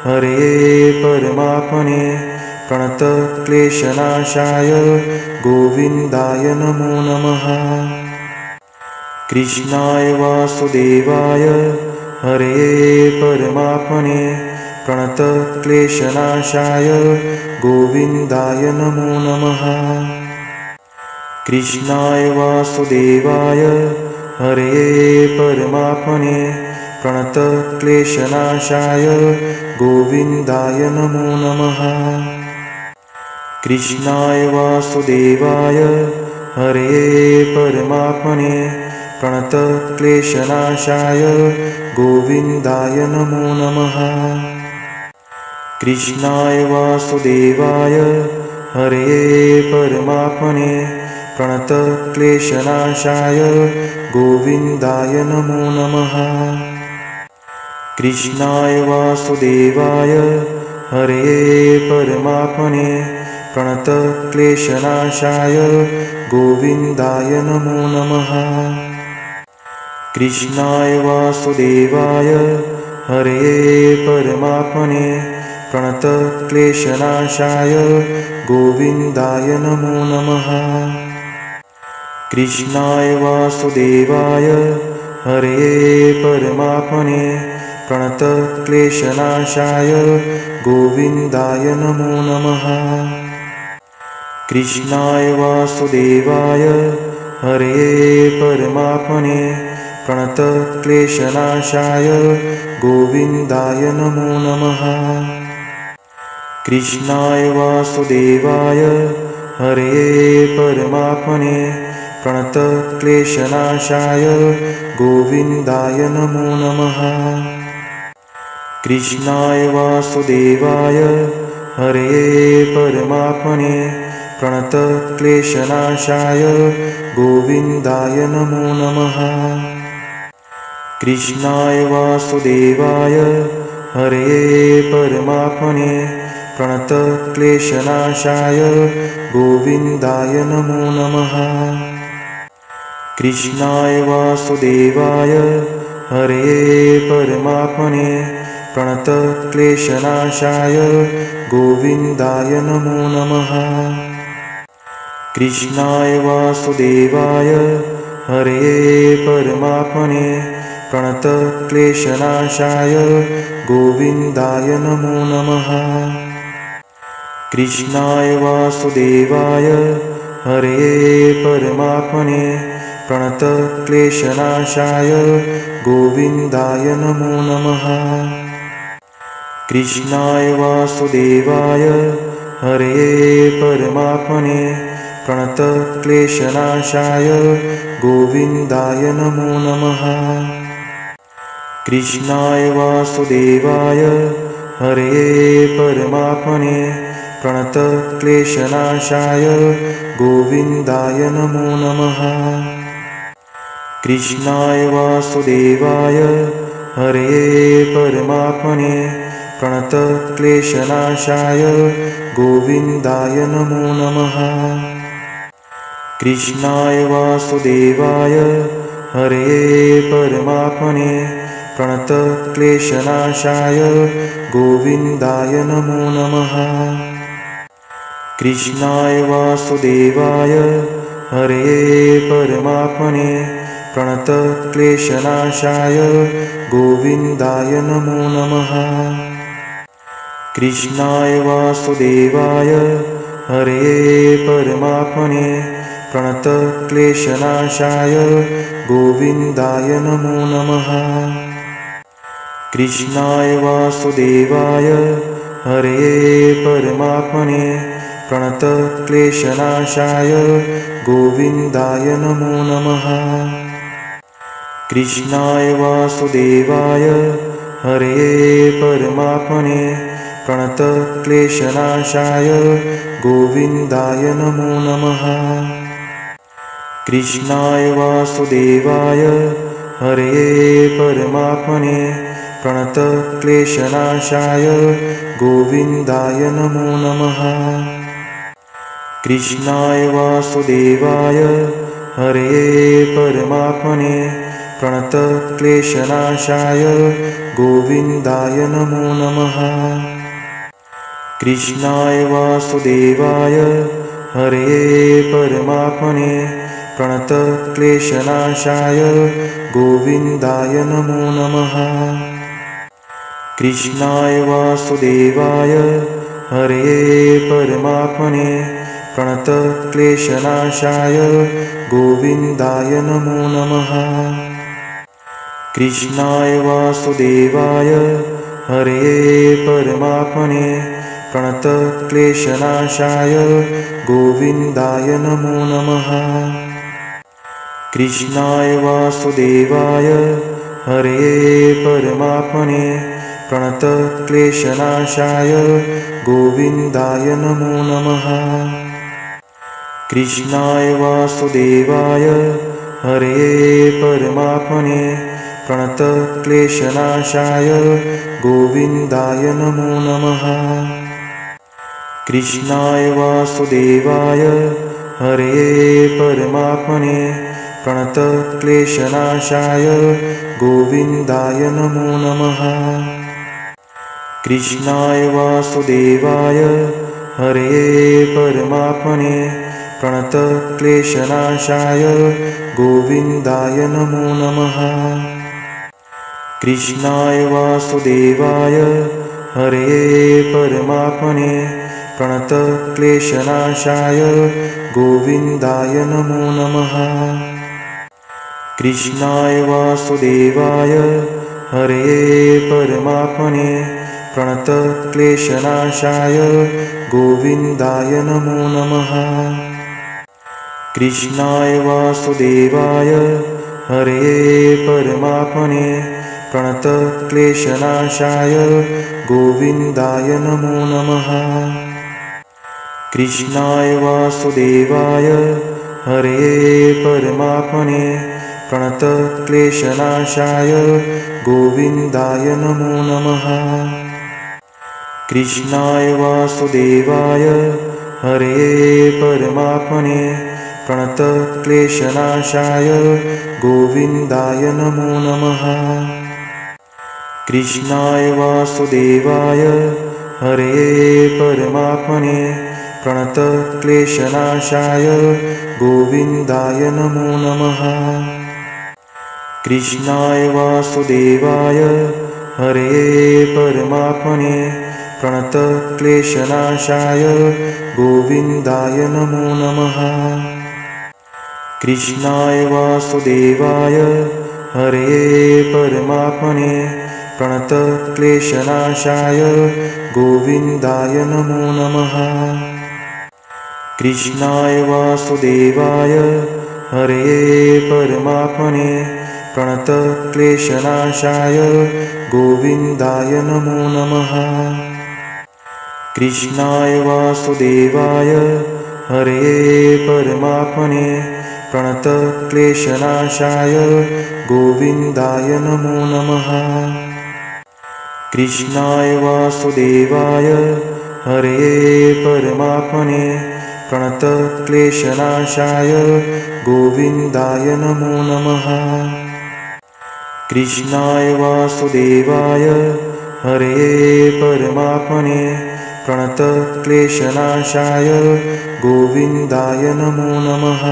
हरये परमात्मने प्रणतक्लेशनाशाय गोविन्दाय नमो नमः। कृष्णाय वासुदेवाय हरये परमात्मने प्रणतक्लेशनाशाय गोविन्दाय नमो नमः। कृष्णाय वासुदेवाय हरये परमात्मने प्रणतक्लेशनाशाय गोविन्दाय नमो नमः। कृष्णाय वासुदेवाय हरये परमात्मने प्रणतक्लेशनाशाय गोविन्दाय नमो नमः। कृष्णाय वासुदेवाय हरये परमात्मने प्रणतक्लेशनाशाय गोविन्दाय नमो नमः। कृष्णाय वासुदेवाय हरये परमात्मने प्रणतक्लेशनाशाय गोविन्दाय नमो नमः। कृष्णाय वासुदेवाय हरये परमात्मने प्रणतक्लेशनाशाय गोविन्दाय नमो नमः। कृष्णाय वासुदेवाय हरये परमात्मने प्रणतक्लेशनाशाय गोविन्दाय नमो नमः। कृष्णाय वासुदेवाय हरये परमात्मने प्रणतक्लेशनाशाय गोविन्दाय नमो नमः। कृष्णाय वासुदेवाय हरये परमात्मने प्रणतक्लेशनाशाय गोविन्दाय नमो नमः। कृष्णाय वासुदेवाय हरये परमात्मने प्रणतक्लेशनाशाय गोविन्दाय नमो नमः। कृष्णाय वासुदेवाय हरये परमात्मने प्रणतक्लेशनाशाय गोविन्दाय नमो नमः। कृष्णाय वासुदेवाय हरये परमात्मने प्रणतक्लेशनाशाय गोविन्दाय नमो नमः। कृष्णाय वासुदेवाय हरये परमात्मने प्रणतक्लेशनाशाय गोविन्दाय नमो नमः। कृष्णाय वासुदेवाय हरये परमात्मने प्रणतक्लेशनाशाय गोविन्दाय नमो नमः। कृष्णाय वासुदेवाय हरये परमात्मने प्रणतक्लेशनाशाय गोविन्दाय नमो नमः। कृष्णाय वासुदेवाय हरये परमात्मने प्रणतक्लेशनाशाय गोविन्दाय नमो नमः। कृष्णाय वासुदेवाय हरये परमात्मने प्रणतक्लेशनाशाय गोविन्दाय नमो नमः। कृष्णाय वासुदेवाय हरये परमात्मने प्रणतक्लेशनाशाय गोविन्दाय नमो नमः। कृष्णाय वासुदेवाय हरये परमात्मने प्रणतक्लेशनाशाय गोविन्दाय नमो नमः। कृष्णाय वासुदेवाय हरये परमात्मने प्रणतक्लेशनाशाय गोविन्दाय नमो नमः। कृष्णाय वासुदेवाय हरये परमात्मने प्रणतक्लेशनाशाय गोविन्दाय नमो नमः। कृष्णाय वासुदेवाय हरये परमात्मने प्रणतक्लेशनाशाय गोविन्दाय नमो नमः। कृष्णाय वासुदेवाय हरये परमात्मने प्रणतक्लेशनाशाय गोविन्दाय नमो नमः। कृष्णाय वासुदेवाय हरये परमात्मने प्रणतक्लेशनाशाय गोविन्दाय नमो नमः। कृष्णाय वासुदेवाय हरये परमात्मने प्रणतक्लेशनाशाय गोविन्दाय नमो नमः। कृष्णाय वासुदेवाय हरये परमात्मने प्रणतक्लेशनाशाय गोविन्दाय नमो नमः। कृष्णाय वासुदेवाय हरये परमात्मने प्रणतक्लेशनाशाय गोविन्दाय नमो नमः। कृष्णाय वासुदेवाय हरये परमात्मने प्रणतक्लेशनाशाय गोविन्दाय नमो नमः। कृष्णाय वासुदेवाय हरये परमात्मने प्रणतक्लेशनाशाय गोविन्दाय नमो नमः। कृष्णाय वासुदेवाय हरये परमात्मने प्रणतक्लेशनाशाय गोविन्दाय नमो नमः। कृष्णाय वासुदेवाय हरये परमात्मने प्रणतक्लेशनाशाय गोविन्दाय नमो नमः। कृष्णाय वासुदेवाय हरये परमात्मने प्रणतक्लेशनाशाय गोविन्दाय नमो नमः। कृष्णाय वासुदेवाय हरये परमात्मने प्रणतक्लेशनाशाय गोविन्दाय नमो नमः। कृष्णाय वासुदेवाय हरये परमात्मने प्रणतक्लेशनाशाय गोविन्दाय नमो नमः। कृष्णाय वासुदेवाय हरये परमात्मने प्रणतक्लेशनाशाय गोविन्दाय नमो नमः। कृष्णाय वासुदेवाय हरये परमात्मने प्रणतक्लेशनाशाय गोविन्दाय नमो नमः। कृष्णाय वासुदेवाय हरये परमात्मने प्रणतक्लेशनाशाय गोविन्दाय नमो नमः। कृष्णाय वासुदेवाय हरये परमात्मने प्रणतक्लेशनाशाय गोविन्दाय नमो नमः। कृष्णाय वासुदेवाय हरये परमात्मने प्रणतक्लेशनाशाय गोविन्दाय नमो नमः। कृष्णाय वासुदेवाय हरये परमात्मने प्रणतक्लेशनाशाय गोविन्दाय नमो नमः। कृष्णाय वासुदेवाय हरये परमात्मने प्रणतक्लेशनाशाय गोविन्दाय नमो नमः। कृष्णाय वासुदेवाय हरये परमात्मने प्रणतक्लेशनाशाय गोविन्दाय नमो नमः। कृष्णाय वासुदेवाय हरये परमात्मने प्रणतक्लेशनाशाय गोविन्दाय नमो नमः।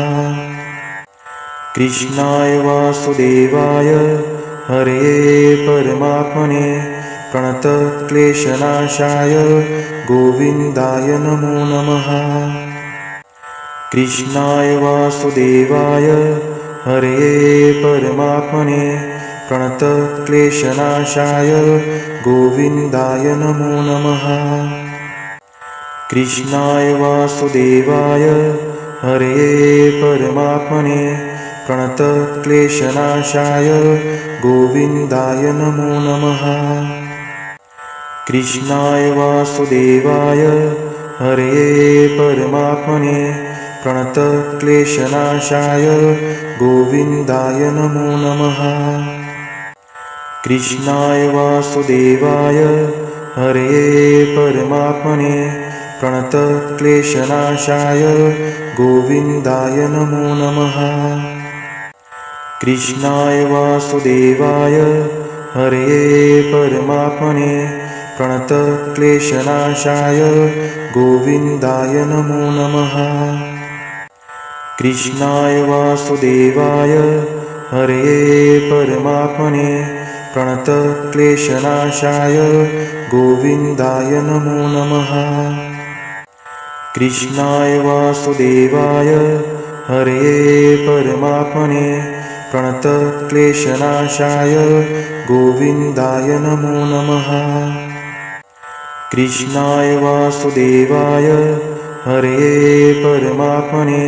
कृष्णाय वासुदेवाय हरये परमात्मने प्रणतक्लेशनाशाय गोविन्दाय नमो नमः। कृष्णाय वासुदेवाय हरये परमात्मने प्रणतक्लेशनाशाय गोविन्दाय नमो नमः। कृष्णाय वासुदेवाय हरये परमात्मने प्रणतक्लेशनाशाय गोविन्दाय नमो नमः। कृष्णाय वासुदेवाय हरये परमात्मने प्रणतक्लेशनाशाय गोविन्दाय नमो नमः। कृष्णाय वासुदेवाय हरये परमात्मने प्रणतक्लेशनाशाय गोविन्दाय नमो नमः। कृष्णाय वासुदेवाय हरये परमात्मने प्रणतक्लेशनाशाय गोविन्दाय नमो नमः। कृष्णाय वासुदेवाय हरये परमात्मने प्रणतक्लेशनाशाय गोविन्दाय नमो नमः। कृष्णाय वासुदेवाय हरये परमात्मने प्रणतक्लेशनाशाय गोविन्दाय नमो नमः। कृष्णाय वासुदेवाय हरये परमात्मने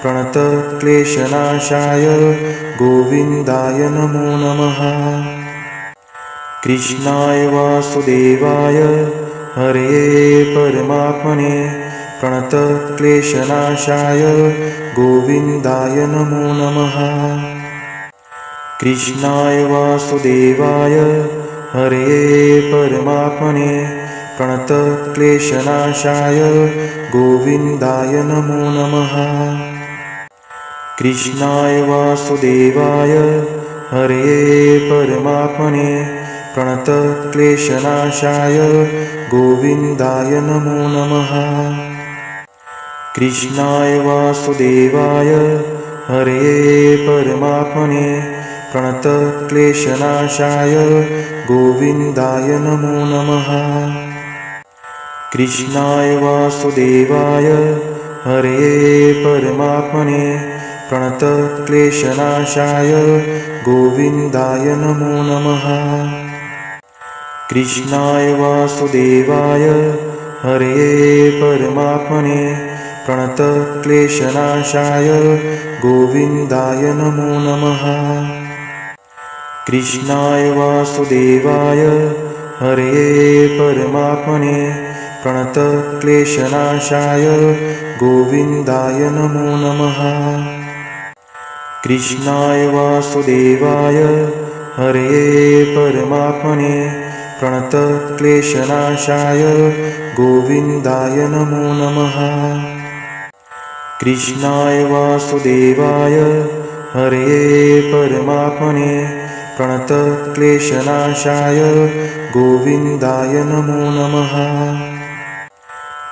प्रणतक्लेशनाशाय गोविन्दाय नमो नमः। कृष्णाय वासुदेवाय हरये परमात्मने प्रणतक्लेशनाशाय गोविन्दाय नमो नमः। कृष्णाय वासुदेवाय हरये परमात्मने प्रणतक्लेशनाशाय गोविन्दाय नमो नमः। कृष्णाय वासुदेवाय हरये परमात्मने प्रणतक्लेशनाशाय गोविन्दाय नमो नमः। कृष्णाय वासुदेवाय हरये परमात्मने प्रणतक्लेशनाशाय गोविन्दाय नमो नमः। कृष्णाय वासुदेवाय हरये परमात्मने प्रणतक्लेशनाशाय गोविन्दाय नमो नमः। कृष्णाय वासुदेवाय हरये परमात्मने प्रणतक्लेशनाशाय गोविन्दाय नमो नमः। कृष्णाय वासुदेवाय हरये परमात्मने प्रणतक्लेशनाशाय गोविन्दाय नमो नमः। कृष्णाय वासुदेवाय हरये परमात्मने प्रणतक्लेशनाशाय गोविन्दाय नमो नमः। कृष्णाय वासुदेवाय हरये परमात्मने प्रणतक्लेशनाशाय गोविन्दाय नमो नमः।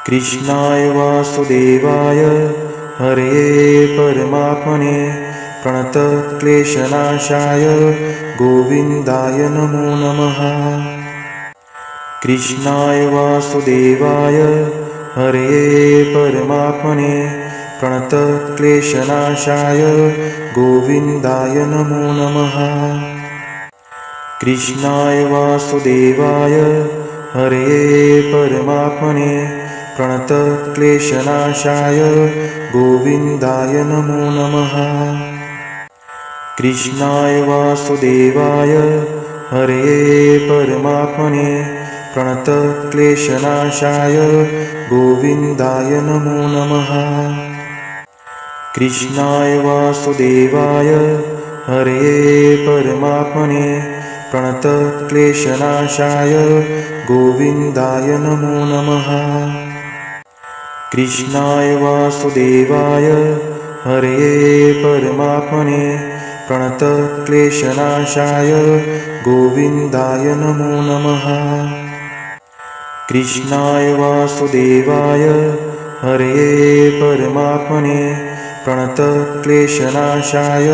कृष्णाय वासुदेवाय हरये परमात्मने प्रणतक्लेशनाशाय गोविन्दाय नमो नमः। कृष्णाय वासुदेवाय हरये परमात्मने प्रणतक्लेशनाशाय गोविन्दाय नमो नमः। कृष्णाय वासुदेवाय हरये परमात्मने प्रणतक्लेशनाशाय गोविन्दाय नमो नमः। कृष्णाय वासुदेवाय हरये परमात्मने प्रणतक्लेशनाशाय गोविन्दाय नमो नमः। कृष्णाय वासुदेवाय हरये परमात्मने प्रणतक्लेशनाशाय गोविन्दाय नमो नमः। कृष्णाय वासुदेवाय हरये परमात्मने प्रणतक्लेशनाशाय गोविन्दाय नमो नमः। कृष्णाय वासुदेवाय हरये परमात्मने प्रणतक्लेशनाशाय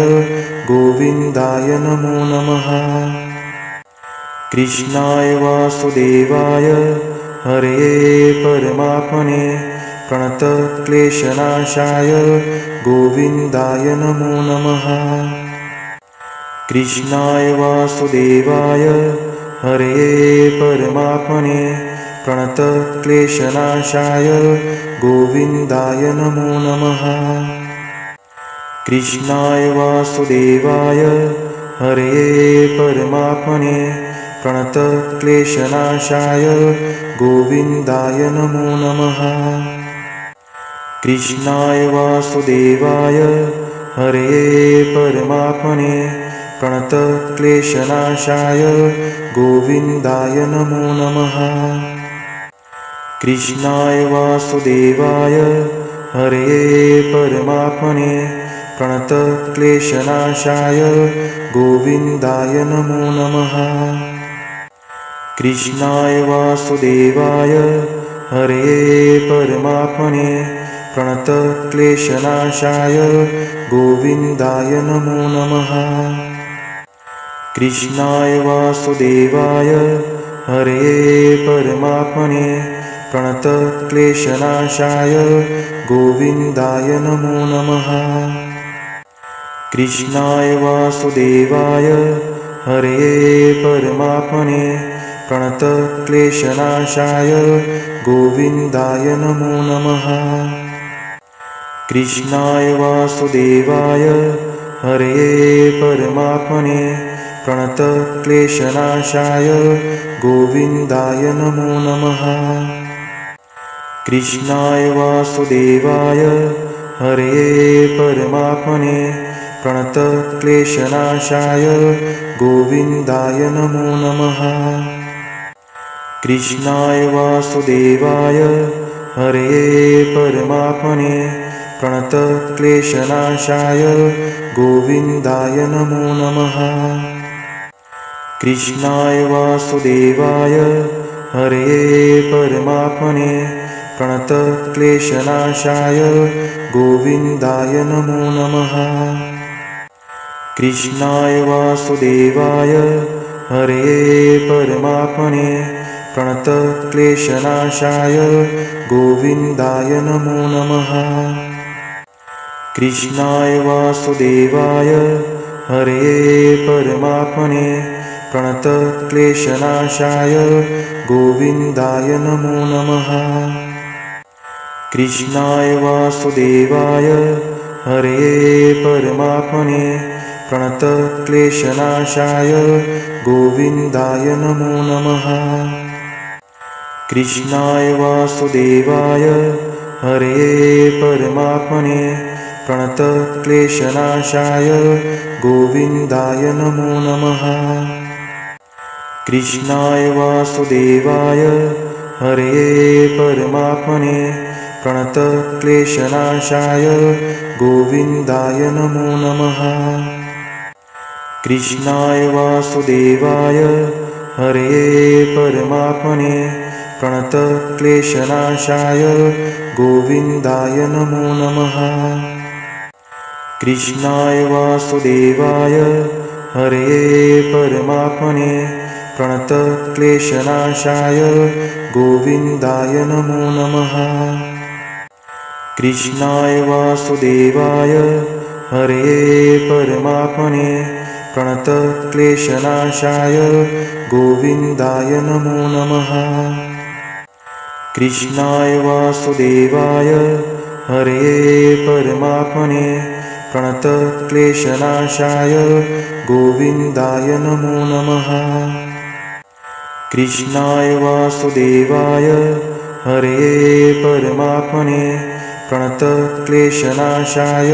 गोविन्दाय नमो नमः। कृष्णाय वासुदेवाय हरये परमात्मने प्रणतक्लेशनाशाय गोविन्दाय नमो नमः। कृष्णाय वासुदेवाय हरये परमात्मने प्रणतक्लेशनाशाय गोविन्दाय नमो नमः। कृष्णाय वासुदेवाय हरये परमात्मने प्रणतक्लेशनाशाय गोविन्दाय नमो नमः। कृष्णाय वासुदेवाय हरये परमात्मने प्रणतक्लेशनाशाय गोविन्दाय नमो नमः। कृष्णाय वासुदेवाय हरये परमात्मने प्रणतक्लेशनाशाय गोविन्दाय नमो नमः। कृष्णाय वासुदेवाय हरये परमात्मने प्रणतक्लेशनाशाय गोविन्दाय नमो नमः। कृष्णाय वासुदेवाय हरये परमात्मने प्रणतक्लेशनाशाय गोविन्दाय नमो नमः। कृष्णाय वासुदेवाय हरये परमात्मने प्रणतक्लेशनाशाय गोविन्दाय नमो नमः। कृष्णाय वासुदेवाय हरये परमात्मने प्रणतक्लेशनाशाय गोविन्दाय नमो नमः। कृष्णाय वासुदेवाय हरये परमात्मने प्रणतक्लेशनाशाय गोविन्दाय नमो नमः। कृष्णाय वासुदेवाय हरये परमात्मने प्रणतक्लेशनाशाय गोविन्दाय नमो नमः। कृष्णाय वासुदेवाय हरये परमात्मने प्रणतक्लेशनाशाय गोविन्दाय नमो नमः। कृष्णाय वासुदेवाय हरये परमात्मने प्रणतक्लेशनाशाय गोविन्दाय नमो नमः। कृष्णाय वासुदेवाय हरये परमात्मने प्रणतक्लेशनाशाय गोविन्दाय नमो नमः। कृष्णाय वासुदेवाय हरये परमात्मने प्रणतक्लेशनाशाय गोविन्दाय नमो नमः। कृष्णाय वासुदेवाय हरये परमात्मने प्रणतक्लेशनाशाय गोविन्दाय नमो नमः। कृष्णाय वासुदेवाय हरये परमात्मने प्रणतक्लेशनाशाय गोविन्दाय नमो नमः। कृष्णाय वासुदेवाय हरये परमात्मने प्रणतक्लेशनाशाय गोविन्दाय नमो नमः। कृष्णाय वासुदेवाय हरये परमात्मने प्रणतक्लेशनाशाय गोविन्दाय नमो नमः। कृष्णाय वासुदेवाय हरये परमात्मने प्रणतक्लेशनाशाय गोविन्दाय नमो नमः। कृष्णाय वासुदेवाय हरये परमात्मने प्रणतक्लेशनाशाय गोविन्दाय नमो नमः। कृष्णाय वासुदेवाय हरये परमात्मने प्रणतक्लेशनाशाय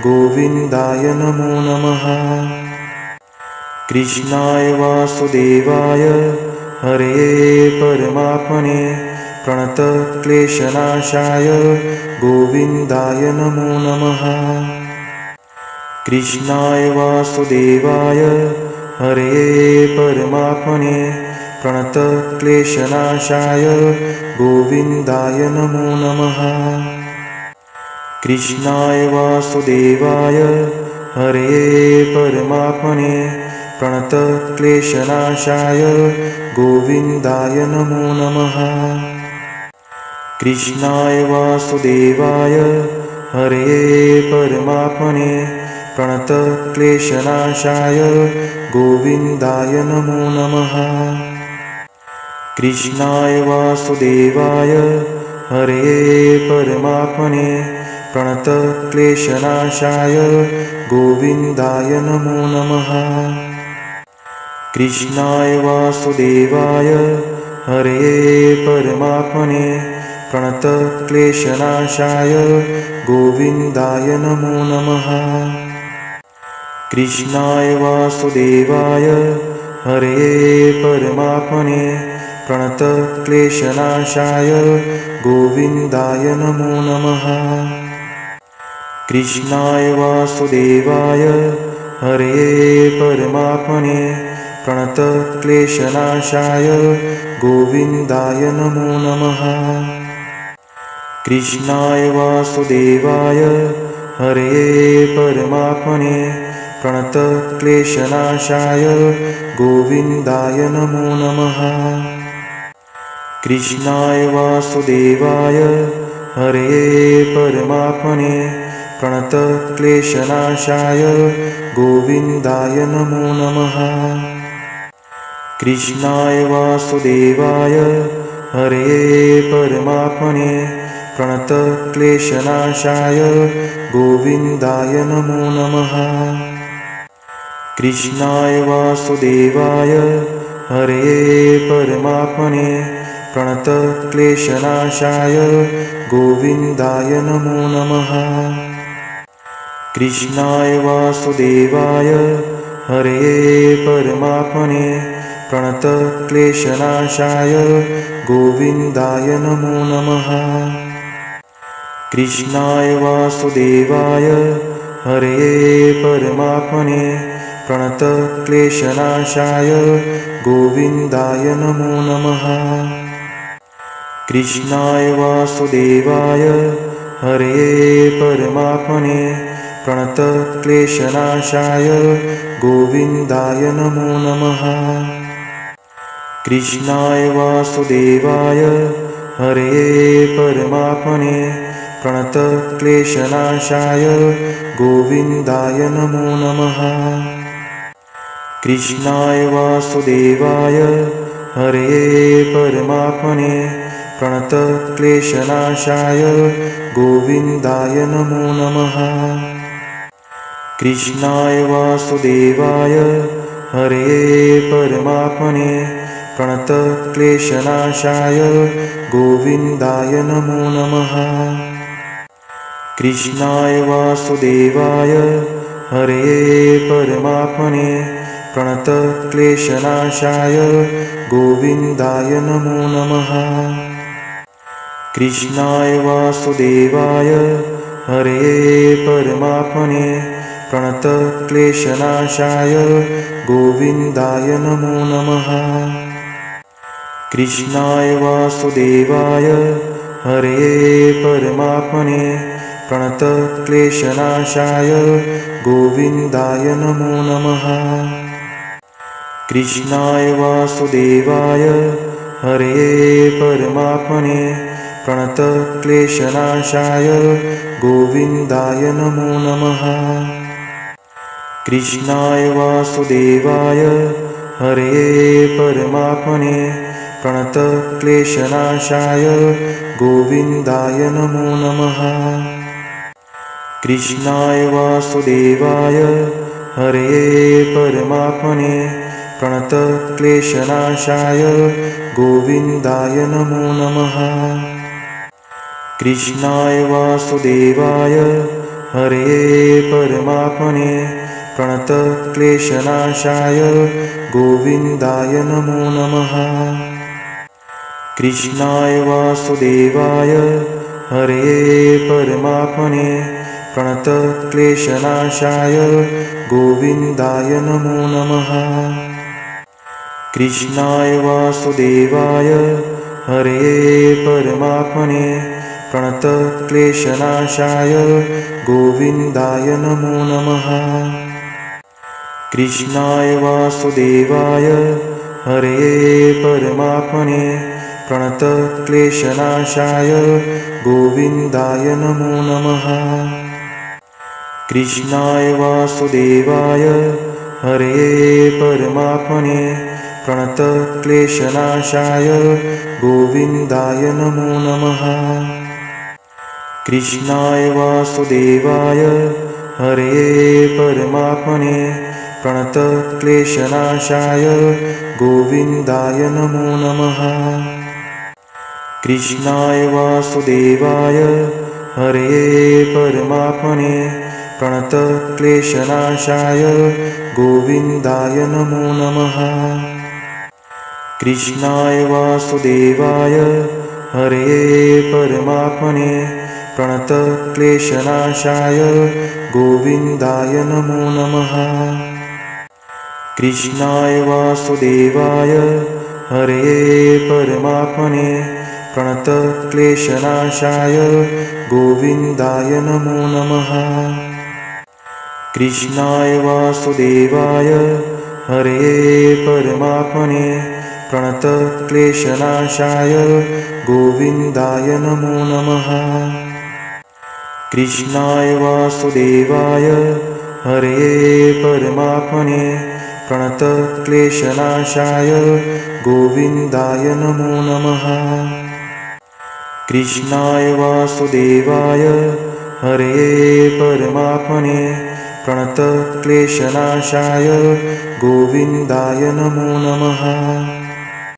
गोविन्दाय नमो नमः। कृष्णाय वासुदेवाय हरये परमात्मने प्रणतक्लेशनाशाय गोविन्दाय नमो नमः। कृष्णाय वासुदेवाय हरये परमात्मने प्रणतक्लेशनाशाय गोविन्दाय नमो नमः। कृष्णाय वासुदेवाय हरये परमात्मने प्रणतक्लेशनाशाय गोविन्दाय नमो नमः। कृष्णाय वासुदेवाय हरये परमात्मने प्रणतक्लेशनाशाय गोविन्दाय नमो नमः। कृष्णाय वासुदेवाय हरये परमात्मने प्रणतक्लेशनाशाय गोविन्दाय नमो नमः। कृष्णाय वासुदेवाय हरये परमात्मने प्रणतक्लेशनाशाय गोविन्दाय नमो नमः। कृष्णाय वासुदेवाय हरये परमात्मने प्रणतक्लेशनाशाय गोविन्दाय नमो नमः। कृष्णाय वासुदेवाय हरये परमात्मने प्रणतक्लेशनाशाय गोविन्दाय नमो नमः। कृष्णाय वासुदेवाय हरये परमात्मने प्रणतक्लेशनाशाय गोविन्दाय नमो नमः। कृष्णाय वासुदेवाय हरये परमात्मने प्रणतक्लेशनाशाय गोविन्दाय नमो नमः। कृष्णाय वासुदेवाय हरये परमात्मने प्रणतक्लेशनाशाय गोविन्दाय नमो नमः। कृष्णाय वासुदेवाय हरये परमात्मने प्रणतक्लेशनाशाय गोविन्दाय नमो नमः। कृष्णाय वासुदेवाय हरये परमात्मने प्रणतक्लेशनाशाय गोविन्दाय नमो नमः। कृष्णाय वासुदेवाय हरये परमात्मने प्रणतक्लेशनाशाय गोविन्दाय नमो नमः। कृष्णाय वासुदेवाय हरये परमात्मने प्रणतक्लेशनाशाय गोविन्दाय नमो नमः। कृष्णाय वासुदेवाय हरये परमात्मने प्रणतक्लेशनाशाय गोविन्दाय नमो नमः। कृष्णाय वासुदेवाय हरये परमात्मने प्रणतक्लेशनाशाय गोविन्दाय नमो नमः। कृष्णाय वासुदेवाय हरये परमात्मने प्रणतक्लेशनाशाय गोविन्दाय नमो नमः। कृष्णाय वासुदेवाय हरये परमात्मने प्रणतक्लेशनाशाय गोविन्दाय नमो नमः। कृष्णाय वासुदेवाय हरये परमात्मने प्रणतक्लेशनाशाय गोविन्दाय नमो नमः। कृष्णाय वासुदेवाय हरये परमात्मने प्रणतक्लेशनाशाय गोविन्दाय नमो नमः। कृष्णाय वासुदेवाय हरये परमात्मने प्रणतक्लेशनाशाय गोविन्दाय नमो नमः। कृष्णाय वासुदेवाय हरये परमात्मने प्रणतक्लेशनाशाय गोविन्दाय नमो नमः। कृष्णाय वासुदेवाय हरये परमात्मने प्रणतक्लेशनाशाय गोविन्दाय नमो नमः। कृष्णाय वासुदेवाय हरये परमात्मने प्रणतक्लेशनाशाय गोविन्दाय नमो नमः। कृष्णाय वासुदेवाय हरये परमात्मने प्रणतक्लेशनाशाय गोविन्दाय नमो नमः। कृष्णाय वासुदेवाय हरये परमात्मने प्रणतक्लेशनाशाय गोविन्दाय नमो नमः। कृष्णाय वासुदेवाय हरये परमात्मने प्रणतक्लेशनाशाय गोविन्दाय नमो नमः। कृष्णाय वासुदेवाय हरये परमात्मने प्रणतक्लेशनाशाय गोविन्दाय नमो नमः। कृष्णाय वासुदेवाय हरये परमात्मने प्रणतक्लेशनाशाय गोविन्दाय नमो नमः। कृष्णाय वासुदेवाय हरये परमात्मने प्रणतक्लेशनाशाय गोविन्दाय नमो नमः। कृष्णाय वासुदेवाय हरये परमात्मने प्रणतक्लेशनाशाय गोविन्दाय नमो नमः। कृष्णाय वासुदेवाय हरये परमात्मने प्रणतक्लेशनाशाय गोविन्दाय नमो नमः। कृष्णाय वासुदेवाय हरये परमात्मने प्रणतक्लेशनाशाय गोविन्दाय नमो नमः। कृष्णाय वासुदेवाय हरये परमात्मने प्रणतक्लेशनाशाय गोविन्दाय नमो नमः। कृष्णाय वासुदेवाय हरये परमात्मने प्रणतक्लेशनाशाय गोविन्दाय नमो नमः।